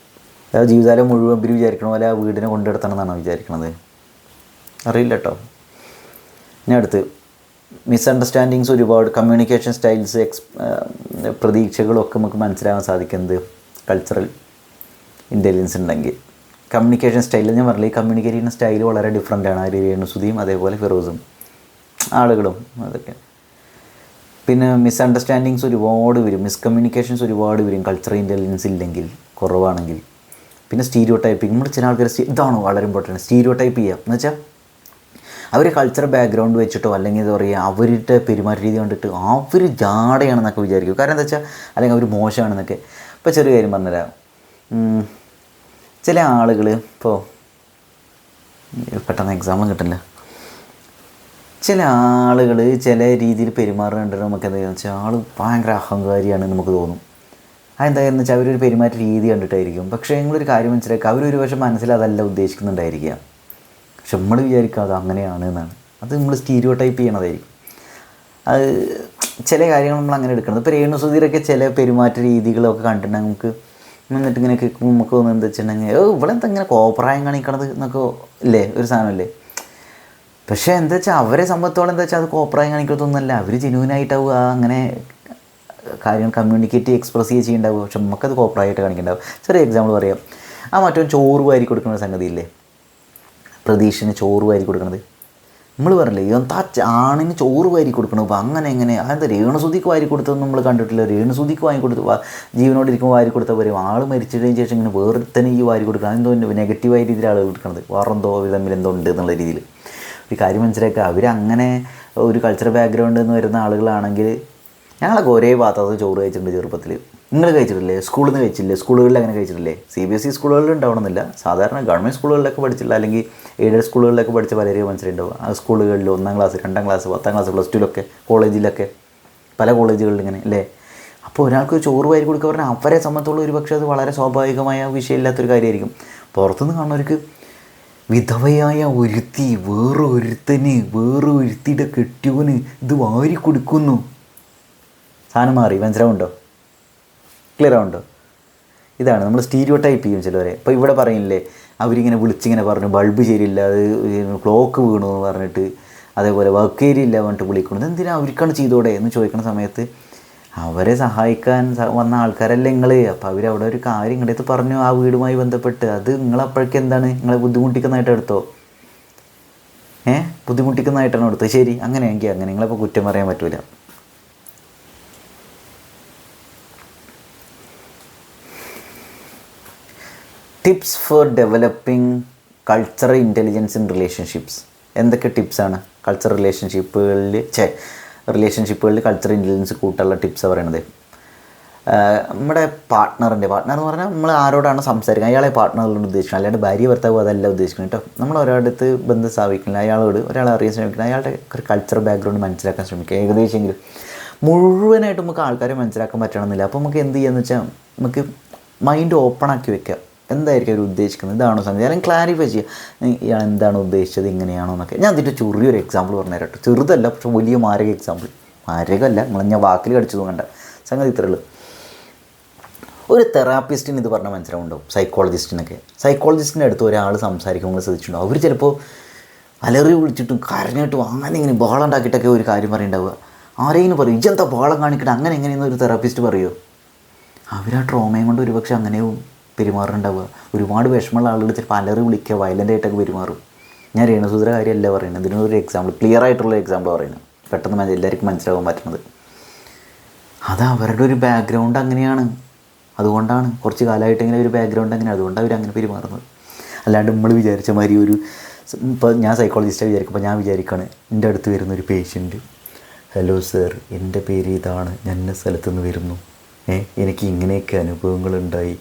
ജീവിതകാലം മുഴുവൻ ഇവർ വിചാരിക്കണ പോലെ ആ വീടിനെ കൊണ്ടുനടത്തണം എന്നാണോ വിചാരിക്കണത്? അറിയില്ല കേട്ടോ. ഇനി അടുത്ത് മിസ്അണ്ടർസ്റ്റാൻഡിങ്സ് ഒരുപാട്, കമ്മ്യൂണിക്കേഷൻ സ്റ്റൈൽസ്, പ്രതീക്ഷകളൊക്കെ നമുക്ക് മനസ്സിലാകാൻ സാധിക്കുന്നത് കൾച്ചറൽ ഇൻ്റലിജൻസ് ഉണ്ടെങ്കിൽ. കമ്മ്യൂണിക്കേഷൻ സ്റ്റൈൽ ഞാൻ പറഞ്ഞില്ല, ഈ കമ്മ്യൂണിക്കേറ്റ് ചെയ്യുന്ന സ്റ്റൈൽ വളരെ ഡിഫറൻ്റാണ്. രേണുസുതിയും അതേപോലെ ഫിറോസും ആളുകളും അതൊക്കെ. പിന്നെ മിസ്അണ്ടർസ്റ്റാൻഡിങ്സ് ഒരുപാട് വരും, മിസ്കമ്മ്യൂണിക്കേഷൻസ് ഒരുപാട് വരും കൾച്ചറൽ ഇൻ്റലിജൻസ് ഇല്ലെങ്കിൽ, കുറവാണെങ്കിൽ. പിന്നെ സ്റ്റീരിയോ ടൈപ്പിംഗ്. നമ്മൾ ചില ആൾക്കാർ ഇതാണ് വളരെ ഇമ്പോർട്ടൻറ്റ്, സ്റ്റീരിയോ ടൈപ്പ് ചെയ്യുക എന്ന് വെച്ചാൽ അവർ കൾച്ചറൽ ബാക്ക്ഗ്രൗണ്ട് വെച്ചിട്ടോ അല്ലെങ്കിൽ എന്താ പറയുക അവരുടെ പെരുമാറ്റ രീതി കണ്ടിട്ട് അവർ ജാടയാണെന്നൊക്കെ വിചാരിക്കും. കാരണം എന്താ വെച്ചാൽ അല്ലെങ്കിൽ അവർ മോശമാണെന്നൊക്കെ. ഇപ്പോൾ ചെറിയ കാര്യം പറഞ്ഞുതരാം. ചില ആളുകൾ ഇപ്പോൾ പെട്ടെന്ന് എക്സാമ്പിൾ കിട്ടില്ല. ചില ആളുകൾ ചില രീതിയിൽ പെരുമാറുന്നുണ്ട്. നമുക്ക് എന്താണെന്ന് വെച്ചാൽ ആൾ ഭയങ്കര അഹങ്കാരിയാണ് നമുക്ക് തോന്നും. അതെന്താണെന്ന് വെച്ചാൽ അവരൊരു പെരുമാറ്റ രീതി കണ്ടിട്ടായിരിക്കും. പക്ഷേ നിങ്ങളൊരു കാര്യം മനസ്സിലാക്കുക, അവരൊരു പക്ഷേ മനസ്സിൽ അതല്ല ഉദ്ദേശിക്കുന്നുണ്ടായിരിക്കുക. പക്ഷെ നമ്മൾ വിചാരിക്കുക അത് അങ്ങനെയാണ് എന്നാണ്. അത് നമ്മൾ സ്റ്റീരിയോ ടൈപ്പ് ചെയ്യണതായിരിക്കും. അത് ചില കാര്യങ്ങൾ നമ്മൾ അങ്ങനെ എടുക്കുന്നത്. ഇപ്പോൾ രേണുസുധീരൊക്കെ ചില പെരുമാറ്റ രീതികളൊക്കെ കണ്ടിട്ടുണ്ടെങ്കിൽ നമുക്ക് എന്നിട്ട് ഇങ്ങനെ നമുക്ക് തോന്നുന്നത് എന്താ വെച്ചിട്ടുണ്ടെങ്കിൽ ഇവളെന്താ ഇങ്ങനെ കോപ്രായം കാണിക്കണത് എന്നൊക്കെ ഇല്ലേ, ഒരു സാധനമല്ലേ. പക്ഷേ എന്താ വെച്ചാൽ അവരെ സംബന്ധിച്ചോളം എന്താ വെച്ചാൽ അത് കോപ്രായം കാണിക്കത്തൊന്നുമല്ല. അവർ ജെന്യൂനായിട്ടാവുക അങ്ങനെ കാര്യങ്ങൾ കമ്മ്യൂണിക്കേറ്റ് എക്സ്പ്രസ് ചെയ്യുന്നുണ്ടാവുക. പക്ഷെ നമുക്കത് കോപ്രായമായിട്ട് കാണിക്കുന്നുണ്ടാവും. ചെറിയ എക്സാമ്പിൾ പറയാം. മറ്റോ ചോറ് വാരി കൊടുക്കുന്ന സംഗതി ഇല്ലേ, പ്രതീക്ഷന് ചോറ് വാരി കൊടുക്കണത്. നമ്മൾ പറഞ്ഞില്ലേ എന്താ ആണിന് ചോറ് വാരി കൊടുക്കണം. അപ്പോൾ അങ്ങനെ എങ്ങനെ അതെന്താ രേണുസുതിക്ക് വാരി കൊടുത്തതൊന്നും നമ്മൾ കണ്ടിട്ടില്ല. രേണുസുതിക്ക് വാങ്ങിക്കൊടുത്ത് ജീവനോടിരിക്കുമ്പോൾ വാരി കൊടുത്താൽ വരും. ആൾ മരിച്ചതിന് ശേഷം ഇങ്ങനെ വേറെ തന്നെ ഈ വാരി കൊടുക്കണം. അതെന്തോ നെഗറ്റീവായ രീതിയിൽ ആളുകൾ കൊടുക്കണത്, വേറെന്തോ തമ്മിൽ എന്തോ ഉണ്ട് എന്നുള്ള രീതിയിൽ. ഒരു കാര്യം മനസ്സിലാക്കുക, അവരങ്ങനെ ഒരു കൾച്ചറൽ ബാക്ക്ഗ്രൗണ്ടിൽ നിന്ന് വരുന്ന ആളുകളാണെങ്കിൽ ഞങ്ങളൊക്കെ ഒരേ പാത്രത്തിൽ ചോറ് കഴിച്ചിട്ടുണ്ട് ചെറുപ്പത്തിൽ. നിങ്ങൾ കഴിച്ചിട്ടില്ലേ? സ്കൂളിൽ നിന്ന് കഴിച്ചില്ലേ? സ്കൂളുകളിൽ അങ്ങനെ കഴിച്ചിട്ടില്ലേ? CBSE സ്കൂളുകളിൽ ഉണ്ടാവണമെന്നില്ല, സാധാരണ ഗവൺമെൻറ് സ്കൂളുകളിലൊക്കെ പഠിച്ചില്ല, അല്ലെങ്കിൽ എയ്ഡഡ് സ്കൂളുകളിലൊക്കെ പഠിച്ച പലരെയും മനസ്സിലുണ്ടാവും. ആ സ്കൂളുകളിൽ 1ാം ക്ലാസ് 2ാം ക്ലാസ് 10ാം ക്ലാസ് പ്ലസ് ടുവിലൊക്കെ കോളേജിലൊക്കെ പല കോളേജുകളിൽ ഇങ്ങനെ അല്ലേ. അപ്പോൾ ഒരാൾക്ക് ചോറ് വാരി കൊടുക്കുക പറഞ്ഞാൽ അവരെ സംബന്ധിച്ചുള്ള ഒരു പക്ഷേ അത് വളരെ സ്വാഭാവികമായ വിഷയമില്ലാത്തൊരു കാര്യമായിരിക്കും. പുറത്തുനിന്ന് കാണുന്നവർക്ക് വിധവയായ ഒരുത്തി വേറെ ഒരുത്തിയുടെ കെട്ടിയവന് ഇത് വാരി കൊടുക്കുന്നു. സാധനം മാറി. മനസ്സിലാവുണ്ടോ? ക്ലിയർ ആവുണ്ടോ? ഇതാണ് നമ്മൾ സ്റ്റീരിയോ ടൈപ്പ് ചെയ്യും ചിലവരെ. ഇപ്പോൾ ഇവിടെ പറയില്ലേ, അവരിങ്ങനെ വിളിച്ചിങ്ങനെ പറഞ്ഞു ബൾബ് ശരിയില്ല, അത് ക്ലോക്ക് വീണു എന്ന് പറഞ്ഞിട്ട്, അതേപോലെ വർക്ക് ഏരിയ ഇല്ല പറഞ്ഞിട്ട് വിളിക്കുന്നത്. എന്തിനാ അവർക്കാണ് ചെയ്തോടെ എന്ന് ചോദിക്കുന്ന സമയത്ത് അവരെ സഹായിക്കാൻ വന്ന ആൾക്കാരല്ലേ നിങ്ങൾ. അപ്പോൾ അവരവിടെ ഒരു കാര്യം ഇങ്ങടത്ത് പറഞ്ഞു ആ വീടുമായി ബന്ധപ്പെട്ട്. അത് നിങ്ങളപ്പോഴേക്കും എന്താണ് നിങ്ങളെ ബുദ്ധിമുട്ടിക്കുന്നതായിട്ട് എടുത്തോ? ബുദ്ധിമുട്ടിക്കുന്നതായിട്ടാണ് എടുത്തത്. ശരി, അങ്ങനെയെങ്കിൽ അങ്ങനെ നിങ്ങളപ്പോൾ കുറ്റം പറയാൻ പറ്റില്ല. Tips four developing cultural intelligence in relationships. എന്തൊക്കെ ടിപ്സാണ് കൾച്ചറൽ റിലേഷൻഷിപ്പുകളിൽ കൾച്ചറൽ ഇൻ്റലിജൻസ് കൂട്ടാനുള്ള ടിപ്സ് പറയണത്? നമ്മുടെ പാർട്ട്ണർ എന്ന് പറഞ്ഞാൽ നമ്മൾ ആരോടാണ് സംസാരിക്കുക അയാളെ പാർട്ട്ണറിലോട് ഉദ്ദേശിക്കണം, അല്ലാണ്ട് ഭാര്യ ഭർത്താവ് അതല്ല ഉദ്ദേശിക്കണം കേട്ടോ. നമ്മൾ ഒരാളടുത്ത് ബന്ധം സ്ഥാപിക്കില്ല, ഒരാളെ അറിയാൻ ശ്രമിക്കണം, അയാളുടെ ഒരു കൾച്ചറൽ ബാക്ക്ഗ്രൗണ്ട് മനസ്സിലാക്കാൻ ശ്രമിക്കുക ഏകദേശമെങ്കിലും. മുഴുവനായിട്ട് നമുക്ക് ആൾക്കാരെ മനസ്സിലാക്കാൻ പറ്റണമെന്നില്ല. അപ്പോൾ നമുക്ക് എന്ത് ചെയ്യാന്ന് വെച്ചാൽ നമുക്ക് മൈൻഡ് ഓപ്പൺ ആക്കി വെക്കുക. എന്തായിരിക്കും അവർ ഉദ്ദേശിക്കുന്നത്, ഇതാണോ സംഗതി, അല്ലെങ്കിൽ ക്ലാരിഫൈ ചെയ്യുക ഇയാൾ എന്താണ് ഉദ്ദേശിച്ചത്, ഇങ്ങനെയാണോ എന്നൊക്കെ. ഞാൻ അതിൻ്റെ ചെറിയൊരു എക്സാമ്പിൾ പറഞ്ഞു തരാം കേട്ടോ. ചെറുതല്ല, പക്ഷെ വലിയ മാരക എക്സാമ്പിൾ. മാരകമല്ല, ഞാൻ വാക്കിൽ കടിച്ചു തോന്നണ്ട, സംഗതി ഇത്രയുള്ളൂ. ഒരു തെറാപ്പിസ്റ്റിന് ഇത് പറഞ്ഞാൽ മനസ്സിലാവുണ്ടാവും. സൈക്കോളജിസ്റ്റിൻ്റെ അടുത്ത് ഒരാൾ സംസാരിക്കുമ്പോൾ ശ്രദ്ധിച്ചിട്ടുണ്ടാവും. അവർ ചിലപ്പോൾ അലറി വിളിച്ചിട്ടും കരഞ്ഞിട്ടും അങ്ങനെ ഇങ്ങനെ ബഹളം ഉണ്ടാക്കിയിട്ടൊക്കെ ഒരു കാര്യം പറയുന്നുണ്ടാവുക. ആരെങ്കിലും പറയും ഇജെന്താ ബോളം കാണിക്കട്ടെ അങ്ങനെ എങ്ങനെയെന്ന് ഒരു തെറാപ്പിസ്റ്റ് പറയുമോ? അവർ ആ ട്രോമയും കൊണ്ട് ഒരുപക്ഷെ അങ്ങനെയും പെരുമാറുന്നുണ്ടാവുക. ഒരുപാട് വിഷമമുള്ള ആളുകൾ ചിലപ്പോൾ അലറി വിളിക്കുക, വയലൻ്റായിട്ടൊക്കെ പെരുമാറും. ഞാൻ രേണുസുധര കാര്യമല്ല പറയുന്നത്, ഇതിനൊരു എക്സാമ്പിൾ, ക്ലിയർ ആയിട്ടുള്ള എക്സാമ്പിൾ പറയുന്നത്, പെട്ടെന്ന് എല്ലാവർക്കും മനസ്സിലാവാൻ പറ്റുന്നത്. അത് അവരുടെ ഒരു ബാക്ക്ഗ്രൗണ്ട് അങ്ങനെയാണ്. അതുകൊണ്ടാണ് കുറച്ച് കാലമായിട്ടെങ്കിലും ഒരു ബാക്ക്ഗ്രൗണ്ട് അങ്ങനെ, അതുകൊണ്ടാണ് അവരങ്ങനെ പെരുമാറുന്നത്. അല്ലാണ്ട് നമ്മൾ വിചാരിച്ച മാതിരി ഒരു ഇപ്പോൾ ഞാൻ സൈക്കോളജിസ്റ്റാണ് വിചാരിക്കുമ്പോൾ ഞാൻ വിചാരിക്കുകയാണ് എൻ്റെ അടുത്ത് വരുന്നൊരു പേഷ്യൻറ്റ്, ഹലോ സർ, എൻ്റെ പേര് ഇതാണ്, ഞാൻ ഇന്ന സ്ഥലത്തു നിന്ന് വരുന്നു, എനിക്ക് ഇങ്ങനെയൊക്കെ അനുഭവങ്ങളുണ്ടായി,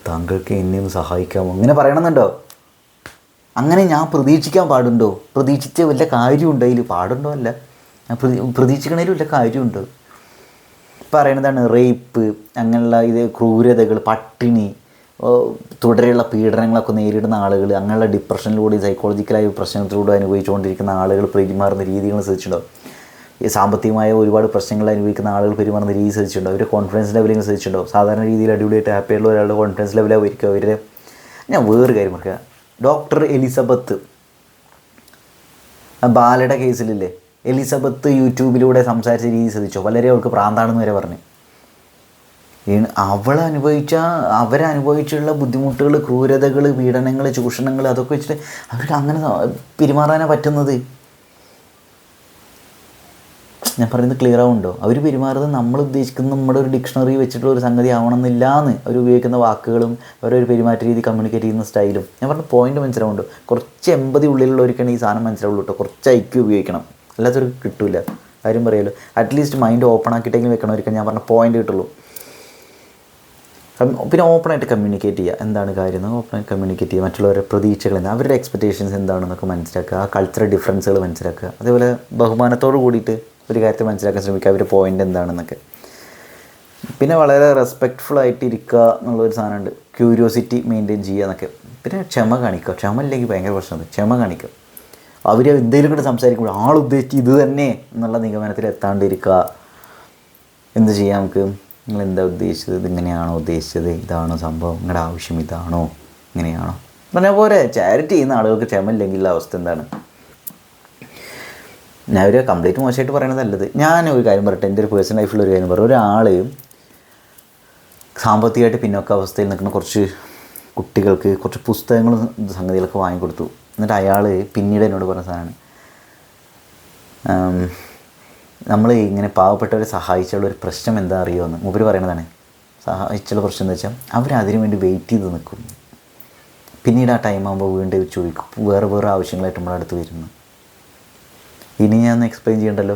താങ്കൾക്ക് എന്നെ ഒന്ന് സഹായിക്കാമോ, അങ്ങനെ പറയണമെന്നുണ്ടോ? അങ്ങനെ ഞാൻ പ്രതീക്ഷിക്കാൻ പാടുണ്ടോ? പ്രതീക്ഷിച്ച വല്ല കാര്യമുണ്ടോ അതിൽ? പാടുണ്ടോ അല്ല, പ്രതീക്ഷിക്കണതിലും വല്ല കാര്യമുണ്ടോ? പറയണതാണ് റേപ്പ്, അങ്ങനെയുള്ള ഇത് ക്രൂരതകൾ, പട്ടിണി, തുടരെയുള്ള പീഡനങ്ങളൊക്കെ നേരിടുന്ന ആളുകൾ, അങ്ങനെയുള്ള ഡിപ്രഷനിലൂടെ സൈക്കോളജിക്കലായ പ്രശ്നത്തിലൂടെ അനുഭവിച്ചുകൊണ്ടിരിക്കുന്ന ആളുകൾ പെരുമാറുന്ന രീതികൾ ശ്രദ്ധിച്ചിട്ടുണ്ടോ? ഈ സാമ്പത്തികമായ ഒരുപാട് പ്രശ്നങ്ങൾ അനുഭവിക്കുന്ന ആളുകൾ പെരുമാറുന്ന രീതി ശ്രദ്ധിച്ചിട്ടുണ്ടോ? അവരുടെ കോൺഫിഡൻസ് ലെവലിങ് ശ്രദ്ധിച്ചിട്ടുണ്ടോ? സാധാരണ രീതിയിൽ അടിപൊളിയായിട്ട് ഹാപ്പി ആയിട്ടുള്ള ഒരാളുടെ കോൺഫിഡൻസ് ലെവലായിരിക്കും അവരുടെ. ഞാൻ വേറൊരു കാര്യം പറയാം, ഡോക്ടർ എലിസബത്ത് ബാലയുടെ കേസിലില്ലേ, എലിസബത്ത് യൂട്യൂബിലൂടെ സംസാരിച്ച രീതി ശ്രദ്ധിച്ചോ? വളരെ അവൾക്ക് പ്രാന്താണെന്ന് വരെ പറഞ്ഞു. അവരനുഭവിച്ചുള്ള ബുദ്ധിമുട്ടുകൾ, ക്രൂരതകൾ, പീഡനങ്ങൾ, ചൂഷണങ്ങൾ, അതൊക്കെ വെച്ചിട്ട് അവർക്ക് അങ്ങനെ പെരുമാറാനാണ് പറ്റുന്നത്. ഞാൻ പറയുന്നത് ക്ലിയർ ആവുന്നുണ്ടോ? അവർ പെരുമാറുന്നത് നമ്മൾ ഉദ്ദേശിക്കുന്ന നമ്മുടെ ഒരു ഡിക്ഷണറി വെച്ചിട്ടുള്ള ഒരു സംഗതി ആവണമെന്നില്ല എന്ന്. അവർ ഉപയോഗിക്കുന്ന വാക്കുകളും അവരൊരു പെരുമാറ്റ രീതി, കമ്മ്യൂണിക്കേറ്റ് ചെയ്യുന്ന സ്റ്റൈലും. ഞാൻ പറഞ്ഞ പോയിന്റ് മനസ്സിലാവുന്നുണ്ടോ? കുറച്ച് എമ്പതി ഉള്ളിലുള്ളവർക്കാണ് ഈ സാധനം മനസ്സിലാവുള്ളൂ കേട്ടോ. കുറച്ച് ഐക്യു ഉപയോഗിക്കണം, അല്ലാത്തൊരു കിട്ടില്ല. കാര്യം പറയുമല്ലോ, അറ്റ്ലീസ്റ്റ് മൈൻഡ് ഓപ്പൺ ആക്കിയിട്ടെങ്കിലും വെക്കണമായിരിക്കും. ഞാൻ പറഞ്ഞ പോയിന്റ് കിട്ടുള്ളൂ. പിന്നെ ഓപ്പണായിട്ട് കമ്മ്യൂണിക്കേറ്റ് ചെയ്യുക, എന്താണ് കാര്യം എന്ന് ഓപ്പണായിട്ട് കമ്മ്യൂണിക്കേറ്റ് ചെയ്യുക. മറ്റുള്ളവരുടെ പ്രതീക്ഷകൾ എന്താ, അവരുടെ എക്സ്പെക്റ്റേഷൻസ് എന്താണെന്നൊക്കെ മനസ്സിലാക്കുക. ആ കൾച്ചറൽ ഡിഫറൻസുകൾ മനസ്സിലാക്കുക. അതേപോലെ ബഹുമാനത്തോട് കൂടിയിട്ട് ഒരു കാര്യത്തെ മനസ്സിലാക്കാൻ ശ്രമിക്കുക, അവരുടെ പോയിൻ്റ് എന്താണെന്നൊക്കെ. പിന്നെ വളരെ റെസ്പെക്റ്റ്ഫുൾ ആയിട്ട് ഇരിക്കുക എന്നുള്ളൊരു സാധനമുണ്ട്, ക്യൂരിയോസിറ്റി മെയിൻറ്റെയിൻ ചെയ്യുക എന്നൊക്കെ. പിന്നെ ക്ഷമ കാണിക്കുക. ക്ഷമ ഇല്ലെങ്കിൽ ഭയങ്കര പ്രശ്നമാണ്. ക്ഷമ കാണിക്കുക. അവർ എന്തെങ്കിലും കൂടെ സംസാരിക്കുമ്പോൾ ആളുദ്ദേശിച്ച് ഇത് തന്നെ എന്നുള്ള നിഗമനത്തിൽ എത്താണ്ടിരിക്കുക. എന്ത് ചെയ്യാം നമുക്ക്? നിങ്ങൾ എന്താ ഉദ്ദേശിച്ചത്? ഇതിങ്ങനെയാണോ ഉദ്ദേശിച്ചത്? ഇതാണോ സംഭവം? നിങ്ങളുടെ ആവശ്യം ഇതാണോ? ഇങ്ങനെയാണോ? പറഞ്ഞ പോലെ ചാരിറ്റി ചെയ്യുന്ന ആളുകൾക്ക് ക്ഷമ ഇല്ലെങ്കിലുള്ള അവസ്ഥ എന്താണ്? ഞാൻ ഒരു കംപ്ലീറ്റ് മോശമായിട്ട് പറയണത് നല്ലത്. ഞാൻ ഒരു കാര്യം പറയട്ടെ, എൻ്റെ ഒരു പേഴ്സണൽ ലൈഫിലൊരു കാര്യം പറയും. ഒരാൾ സാമ്പത്തികമായിട്ട് പിന്നോക്ക അവസ്ഥയിൽ നിൽക്കുന്ന കുറച്ച് കുട്ടികൾക്ക് കുറച്ച് പുസ്തകങ്ങളും സംഗതികളൊക്കെ വാങ്ങിക്കൊടുത്തു. എന്നിട്ട് അയാൾ പിന്നീട് എന്നോട് പറഞ്ഞ സാധനമാണ്, നമ്മൾ ഇങ്ങനെ പാവപ്പെട്ടവരെ സഹായിച്ചുള്ള ഒരു പ്രശ്നം എന്താ അറിയുമെന്ന്. മൂപ്പര് പറയണതാണ്, സഹായിച്ചുള്ള പ്രശ്നം എന്ന് വെച്ചാൽ അവരതിനു വേണ്ടി വെയിറ്റ് ചെയ്ത് നിൽക്കും. പിന്നീട് ആ ടൈം ആകുമ്പോൾ വീണ്ടും ചോദിക്കും, വേറെ ആവശ്യങ്ങളായിട്ട് നമ്മുടെ അടുത്ത് വരുന്നു. ഇനി ഞാൻ എക്സ്പ്ലെയിൻ ചെയ്യണ്ടല്ലോ.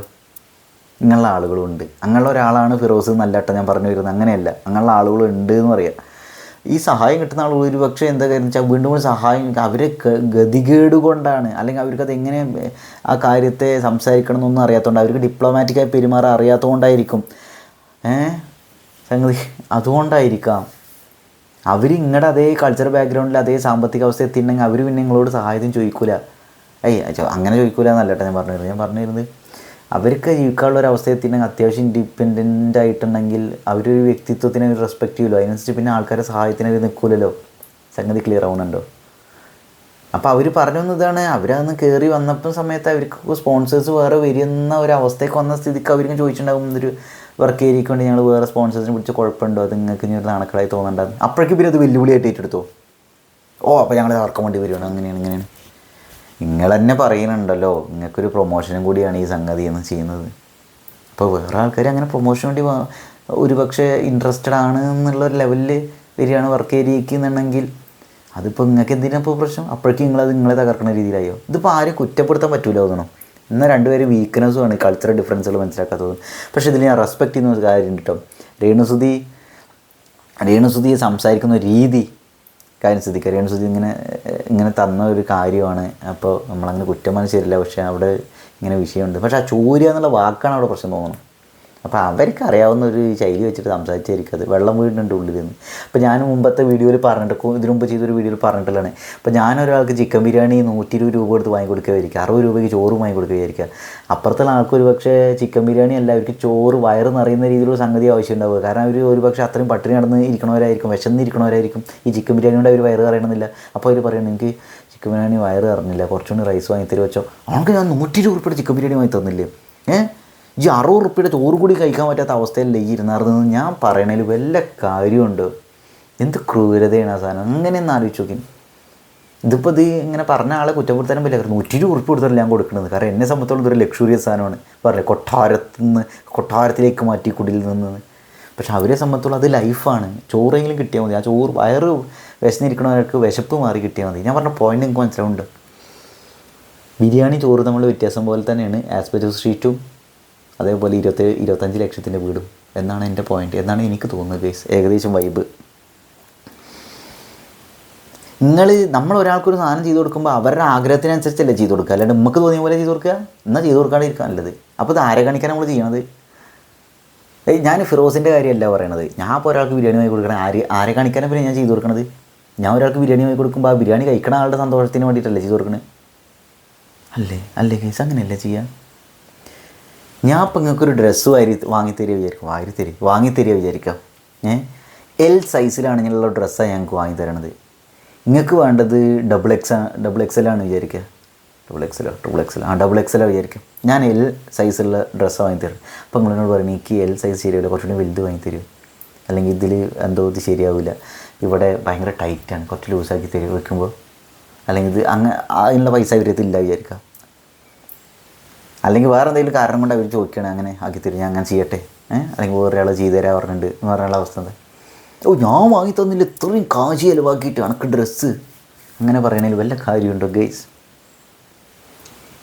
ഇങ്ങനെയുള്ള ആളുകളുണ്ട്. അങ്ങനെയുള്ള ഒരാളാണ് ഫിറോസ് എന്നല്ലട്ടോ ഞാൻ പറഞ്ഞു വരുന്നത്, അങ്ങനെയല്ല. അങ്ങനെയുള്ള ആളുകളുണ്ട് എന്ന് പറയാം. ഈ സഹായം കിട്ടുന്ന ആളുകൾ ഒരു പക്ഷേ എന്താ കാര്യം വെച്ചാൽ വീണ്ടും സഹായം അവരെ ഗതികേട് കൊണ്ടാണ്, അല്ലെങ്കിൽ അവർക്കത് എങ്ങനെ ആ കാര്യത്തെ സംസാരിക്കണം എന്നൊന്നും അറിയാത്തതുകൊണ്ട്, അവർക്ക് ഡിപ്ലോമാറ്റിക്കായി പെരുമാറാൻ അറിയാത്തതുകൊണ്ടായിരിക്കും. സംഗതി അതുകൊണ്ടായിരിക്കാം. അവർ നിങ്ങളുടെ അതേ കൾച്ചറൽ ബാക്ക്ഗ്രൗണ്ടിൽ അതേ സാമ്പത്തിക അവസ്ഥ എത്തിയിട്ടുണ്ടെങ്കിൽ അവർ പിന്നെ നിങ്ങളോട് സഹായത്തിന് ചോദിക്കൂല. അങ്ങനെ ചോദിക്കൂല എന്നല്ല കേട്ടോ ഞാൻ പറഞ്ഞിരുന്നത് അവർക്ക് ജീവിക്കാനുള്ളൊരവസ്ഥ എത്തിയിട്ടുണ്ടെങ്കിൽ, അത്യാവശ്യം ഇൻഡിപെൻഡൻ്റ് ആയിട്ടുണ്ടെങ്കിൽ അവരൊരു വ്യക്തിത്വത്തിനെ റെസ്പെക്റ്റ് ചെയ്യുമല്ലോ. അതിനനുസരിച്ച് പിന്നെ ആൾക്കാരെ സഹായത്തിന് അവർ നിൽക്കൂലല്ലോ. സംഗതി ക്ലിയർ ആവുന്നുണ്ടോ? അപ്പോൾ അവർ പറഞ്ഞു ഇതാണ്, അവരന്ന് കയറി വന്നപ്പോൾ സമയത്ത് അവർക്ക് സ്പോൺസേഴ്സ് വേറെ വരുന്ന ഒരവസ്ഥയ്ക്ക് വന്ന സ്ഥിതിക്ക് അവർക്ക് ചോദിച്ചിട്ടുണ്ടാകും, ഒരു വർക്ക് ഏരിയയ്ക്ക് വേണ്ടി ഞങ്ങൾ വേറെ സ്പോൺസേഴ്സിനെ പിടിച്ച് കുഴപ്പമുണ്ടോ, അത് നിങ്ങൾക്ക് ഇനി ഒരു നാണക്കളായി തോന്നണ്ടാകും. അപ്പോഴേക്കും ഇവരത് വെല്ലുവിളിയായിട്ട് ഏറ്റെടുത്തോ. അപ്പോൾ ഞങ്ങൾ വർക്ക് വേണ്ടി വരുവാണ്, ഇങ്ങനെയാണ്. നിങ്ങൾ തന്നെ പറയുന്നുണ്ടല്ലോ നിങ്ങൾക്കൊരു പ്രൊമോഷനും കൂടിയാണ് ഈ സംഗതി എന്ന് ചെയ്യുന്നത്. അപ്പോൾ വേറെ ആൾക്കാർ അങ്ങനെ പ്രൊമോഷന് വേണ്ടി ഒരു പക്ഷേ ഇൻട്രസ്റ്റഡ് ആണ് എന്നുള്ളൊരു ലെവലിൽ വരികയാണ് വർക്ക് ഏരിയയ്ക്ക് എന്നുണ്ടെങ്കിൽ, അതിപ്പോൾ നിങ്ങൾക്ക് എന്തിനാപ്പോൾ പ്രശ്നം? അപ്പോഴേക്കും നിങ്ങളെ തകർക്കുന്ന രീതിയിലായോ? ഇതിപ്പോൾ ആരും കുറ്റപ്പെടുത്താൻ പറ്റൂല തോന്നണം. എന്നാൽ രണ്ടുപേരും വീക്ക്നെസ്സുമാണ് കൾച്ചറൽ ഡിഫറൻസുകൾ മനസ്സിലാക്കാത്തത്. പക്ഷേ ഇതിൽ ഞാൻ റെസ്പെക്റ്റ് ചെയ്യുന്ന ഒരു കാര്യം കേട്ടോ, രേണുസുതി സംസാരിക്കുന്ന രീതി കാര്യം ശ്രദ്ധിക്കുക. രേണുസുതി ഇങ്ങനെ തന്ന ഒരു കാര്യമാണ്. അപ്പോൾ നമ്മളങ്ങനെ കുറ്റം പറഞ്ഞാൽ ശരിയില്ല, പക്ഷേ അവിടെ ഇങ്ങനെ വിഷയമുണ്ട്. പക്ഷേ ആ ചോര്യ എന്നുള്ള വാക്കാണ് അവിടെ പ്രശ്നം തോന്നുന്നു. അപ്പോൾ അവർക്ക് അറിയാവുന്ന ഒരു ശൈലി വെച്ചിട്ട് സംസാരിച്ചായിരിക്കും അത് വെള്ളം വീഴുന്നുണ്ട് ഉള്ളിൽ നിന്ന്. അപ്പോൾ ഞാൻ മുമ്പത്തെ വീഡിയോയിൽ ഇതിനു മുമ്പ് ചെയ്തൊരു വീഡിയോയിൽ പറഞ്ഞിട്ടുള്ളതാണ്. അപ്പോൾ ഞാനൊരാൾക്ക് ചിക്കൻ ബിരിയാണി 120 രൂപ കൊടുത്ത് വാങ്ങിക്കൊടുക്കുകയായിരിക്കും, 60 രൂപയ്ക്ക് ചോറ് വാങ്ങിക്കൊടുക്കുകയായിരിക്കും. അപ്പുറത്തുള്ള ആൾക്ക് ഒരു പക്ഷേ ചിക്കൻ ബിരിയാണി അല്ല, അവർക്ക് ചോറ് വയറ് നിറയുന്ന രീതിയിലുള്ള സംഗതി ആവശ്യം ഉണ്ടാവുക. കാരണം അവർ ഒരു പക്ഷേ അത്രയും പട്ടിണി നടന്ന് ഇരിക്കണവരായിരിക്കും, വിശന്നിരിക്കണവരായിരിക്കും. ഈ ചിക്കൻ ബിരിയാണി കൊണ്ട് അവർ വയറ് നിറയണമെന്നില്ല. അപ്പോൾ അവർ പറയുന്നത് എനിക്ക് ചിക്കൻ ബിരിയാണി വയറ് നിറഞ്ഞില്ല, കുറച്ചുകൂടി റൈസ് വാങ്ങി തരുമോ വെച്ചോ. അവർക്ക് ഞാൻ 120 രൂപയുടെ ചിക്കൻ ബിരിയാണി വാങ്ങി തന്നില്ലേ? ഈ 60 ഉറുപ്പിയുടെ ചോറ് കൂടി കഴിക്കാൻ പറ്റാത്ത അവസ്ഥയിലല്ലേ ഈ ഇരുന്നാർന്ന് ഞാൻ പറയണതിൽ വല്ല കാര്യമുണ്ട്. എന്ത് ക്രൂരതയാണ് ആ സാധനം. അങ്ങനെയൊന്നും ആലോചിച്ച് നോക്കി. ഇതിപ്പോൾ ഇത് ഇങ്ങനെ പറഞ്ഞ ആളെ കുറ്റപ്പെടുത്താനും പറ്റില്ല. 120 ഉറുപ്പ് കൊടുത്തല്ല ഞാൻ കൊടുക്കുന്നത്. കാരണം എന്നെ സംബന്ധിച്ചോളം ഇതൊരു ലക്ഷൂറിയസ് സാധനമാണ്. പറഞ്ഞില്ലേ കൊട്ടാരത്തിലേക്ക് മാറ്റി കുടിയിൽ നിന്ന്. പക്ഷെ അവരെ സംബന്ധിച്ചോളം അത് ലൈഫാണ്. ചോറെങ്കിലും കിട്ടിയാൽ മതി. ആ ചോറ് വയറ് വിശന്നിരിക്കണവർക്ക് വിശപ്പ് മാറി കിട്ടിയാൽ മതി. ഞാൻ പറഞ്ഞ പോയിൻ്റ് എനിക്ക് മനസ്സിലാവുന്നുണ്ട്. ബിരിയാണി ചോറ് നമ്മൾ വ്യത്യാസം പോലെ തന്നെയാണ് ആസ്പെറ്റോ സ്ട്രീറ്റും അതേപോലെ 25 ലക്ഷത്തിൻ്റെ വീടും എന്നാണ് എൻ്റെ പോയിൻ്റ്, എന്നാണ് എനിക്ക് തോന്നുന്നത് ഗൈസ്. ഏകദേശം വൈബ്. നമ്മൾ ഒരാൾക്കൊരു സാധനം ചെയ്ത് കൊടുക്കുമ്പോൾ അവരുടെ ആഗ്രഹത്തിനനുസരിച്ചല്ലേ ചെയ്ത് കൊടുക്കുക, അല്ലാണ്ട് നമുക്ക് തോന്നിയ പോലെ ചെയ്ത് കൊടുക്കുക. എന്നാൽ ചെയ്ത് കൊടുക്കാണ്ടിരിക്കാൻ നല്ലത്. അപ്പോൾ ഇത് ആരെ കാണിക്കാൻ നമ്മൾ ചെയ്യണത്? ഞാൻ ഫിറോസിൻ്റെ കാര്യമല്ല പറയണത്. ഞാൻ ഇപ്പോൾ ഒരാൾക്ക് ബിരിയാണി വാങ്ങി കൊടുക്കണം, ആരെ കാണിക്കാനും പിന്നെ ഞാൻ ചെയ്ത് കൊടുക്കണത്? ഞാൻ ഒരാൾക്ക് ബിരിയാണി വാങ്ങി കൊടുക്കുമ്പോൾ ആ ബിരിയാണി കഴിക്കണ ആളുടെ സന്തോഷത്തിന് വേണ്ടിയിട്ടല്ലേ ചെയ്ത് കൊടുക്കണത്? അല്ലേ കേസ് അങ്ങനെയല്ലേ ചെയ്യുക? ഞാൻ ഇപ്പം നിങ്ങൾക്കൊരു ഡ്രസ്സ് വാങ്ങിത്തരിക വിചാരിക്കാം. എൽ സൈസിലാണെങ്കിലുള്ള ഡ്രസ്സാണ് ഞങ്ങൾക്ക് വാങ്ങിത്തരണത്. നിങ്ങൾക്ക് വേണ്ടത് ഡബിൾ എക്സൽ ആണ് വിചാരിക്കുക. ഡബിൾ എക്സലാണ് വിചാരിക്കും. ഞാൻ എൽ സൈസുള്ള ഡ്രസ്സ് വാങ്ങിത്തരും. അപ്പോൾ നിങ്ങളോട് പറയും എനിക്ക് എൽ സൈസ് ശരിയാവില്ല, കുറച്ചുകൂടി വലുത് വാങ്ങിത്തരും, അല്ലെങ്കിൽ ഇതിൽ എന്തോ ഇത് ശരിയാവില്ല, ഇവിടെ ഭയങ്കര ടൈറ്റാണ്, കുറച്ച് ലൂസാക്കി തരും വെക്കുമ്പോൾ, അല്ലെങ്കിൽ ഇത് അതിനുള്ള പൈസ അവരത്തില്ല വിചാരിക്കുക. അല്ലെങ്കിൽ വേറെ എന്തെങ്കിലും കാരണം കൊണ്ട് അവർ ചോദിക്കുകയാണ് അങ്ങനെ ആക്കി തരും, ഞാൻ അങ്ങനെ ചെയ്യട്ടെ, അല്ലെങ്കിൽ വേറൊരാൾ ചെയ്തു തരാൻ പറഞ്ഞിട്ടുണ്ട് എന്ന് പറയാനുള്ള അവസ്ഥ എന്താ? ഞാൻ വാങ്ങി തന്നില്ല, ഇത്രയും കാശ് ചിലവാക്കിയിട്ട് കണക്ക് ഡ്രസ്സ്, അങ്ങനെ പറയണതിൽ വല്ല കാര്യമുണ്ടോ ഗൈസ്?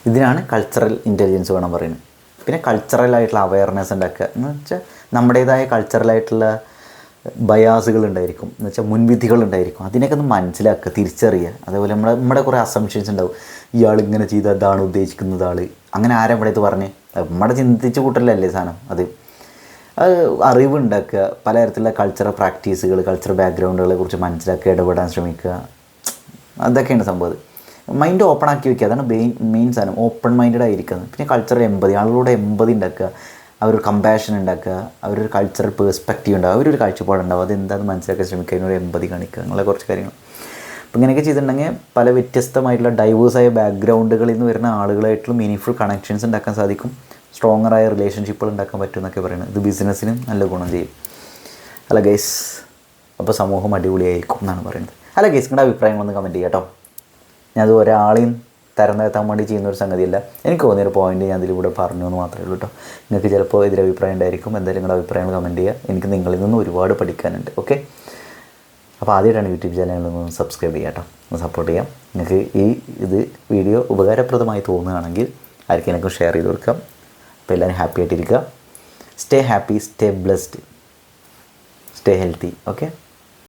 ഇതിനാണ് കൾച്ചറൽ ഇൻ്റലിജൻസ് വേണം പറയുന്നത്. പിന്നെ കൾച്ചറലായിട്ടുള്ള അവയർനെസ് ഉണ്ടാക്കുക എന്ന് വെച്ചാൽ നമ്മുടേതായ കൾച്ചറലായിട്ടുള്ള ബയാസുകൾ ഉണ്ടായിരിക്കും, എന്ന് വെച്ചാൽ മുൻവിധികളുണ്ടായിരിക്കും. അതിനൊക്കെ ഒന്ന് മനസ്സിലാക്കുക, തിരിച്ചറിയുക. അതേപോലെ നമ്മുടെ കുറേ അസംഷൻസ് ഉണ്ടാവും. ഇയാൾ ഇങ്ങനെ ചെയ്താൽ അതാണ് ഉദ്ദേശിക്കുന്നത് ആൾ, അങ്ങനെ ആരാ ഇവിടെ ഇത് പറഞ്ഞ് നമ്മുടെ ചിന്തിച്ച് കൂട്ടലല്ലേ സാധനം. അത് അറിവുണ്ടാക്കുക, പലതരത്തിലുള്ള കൾച്ചറൽ പ്രാക്ടീസുകൾ, കൾച്ചറൽ ബാക്ക്ഗ്രൗണ്ടുകളെ കുറിച്ച് മനസ്സിലാക്കുക, ഇടപെടാൻ ശ്രമിക്കുക. അതൊക്കെയാണ് സംഭവം. മൈൻഡ് ഓപ്പൺ ആക്കി വയ്ക്കുക, അതാണ് മെയിൻ സാധനം. ഓപ്പൺ മൈൻഡഡ് ആയിരിക്കുന്നത്. പിന്നെ കൾച്ചറൽ എമ്പതി, ആളുകളോട് എമ്പതി ഉണ്ടാക്കുക, അവരൊരു കമ്പാഷൻ ഉണ്ടാക്കുക, അവരൊരു കൾച്ചറൽ പേഴ്സ്പെക്റ്റീവ് ഉണ്ടാവുക, അവരൊരു കാഴ്ചപ്പാടുണ്ടാവും, അതെന്താണെന്ന് മനസ്സിലാക്കാൻ ശ്രമിക്കുക, അതിനൊരു എമ്പതി കാണിക്കുക, അങ്ങനെ കുറച്ച് കാര്യങ്ങൾ. അപ്പോൾ ഇങ്ങനെയൊക്കെ ചെയ്തിട്ടുണ്ടെങ്കിൽ പല വ്യത്യസ്തമായിട്ടുള്ള ഡൈവേഴ്സായ ബാക്ക്ഗ്രൗണ്ടുകളിൽ നിന്ന് വരുന്ന ആളുകളായിട്ടുള്ള മീനിങ്ഫുൾ കണക്ഷൻസ് ഉണ്ടാക്കാൻ സാധിക്കും, സ്ട്രോങ്ങറായ റിലേഷൻഷിപ്പുകൾ ഉണ്ടാക്കാൻ പറ്റും എന്നൊക്കെ പറയുന്നത്. ഇത് ബിസിനസ്സിനും നല്ല ഗുണം ചെയ്യും. അല്ല ഗൈസ്, അപ്പോൾ സമൂഹം അടിപൊളിയായിരിക്കും എന്നാണ് പറയുന്നത്. അല്ല ഗൈസ്, നിങ്ങളുടെ അഭിപ്രായങ്ങളൊന്ന് കമൻറ്റ് ചെയ്യാം കേട്ടോ. ഞാനത് ഒരാളെയും തരം താഴ്ത്താൻ വേണ്ടി ചെയ്യുന്നൊരു സംഗതിയല്ല. എനിക്ക് തോന്നിയൊരു പോയിൻ്റ് ഞാൻ അതിലൂടെ പറഞ്ഞു എന്ന് മാത്രമേ ഉള്ളൂ കേട്ടോ. നിങ്ങൾക്ക് ചിലപ്പോൾ എതിരഭിപ്രായം ഉണ്ടായിരിക്കും. എന്തായാലും നിങ്ങളുടെ അഭിപ്രായങ്ങൾ കമൻറ്റ് ചെയ്യുക. എനിക്ക് നിങ്ങളിൽ നിന്ന് ഒരുപാട് പഠിക്കാനുണ്ട്. ഓക്കെ, അപ്പോൾ ആദ്യമായിട്ടാണ് യൂട്യൂബ് ചാനലൊന്ന് സബ്സ്ക്രൈബ് ചെയ്യാം കേട്ടോ, ഒന്ന് സപ്പോർട്ട് ചെയ്യാം. നിങ്ങൾക്ക് ഇത് വീഡിയോ ഉപകാരപ്രദമായി തോന്നുകയാണെങ്കിൽ ആർക്കെങ്കിലും ഷെയർ ചെയ്ത് കൊടുക്കാം. അപ്പോൾ എല്ലാവരും ഹാപ്പി ആയിട്ടിരിക്കുക. Stay happy, stay blessed, stay healthy. Okay.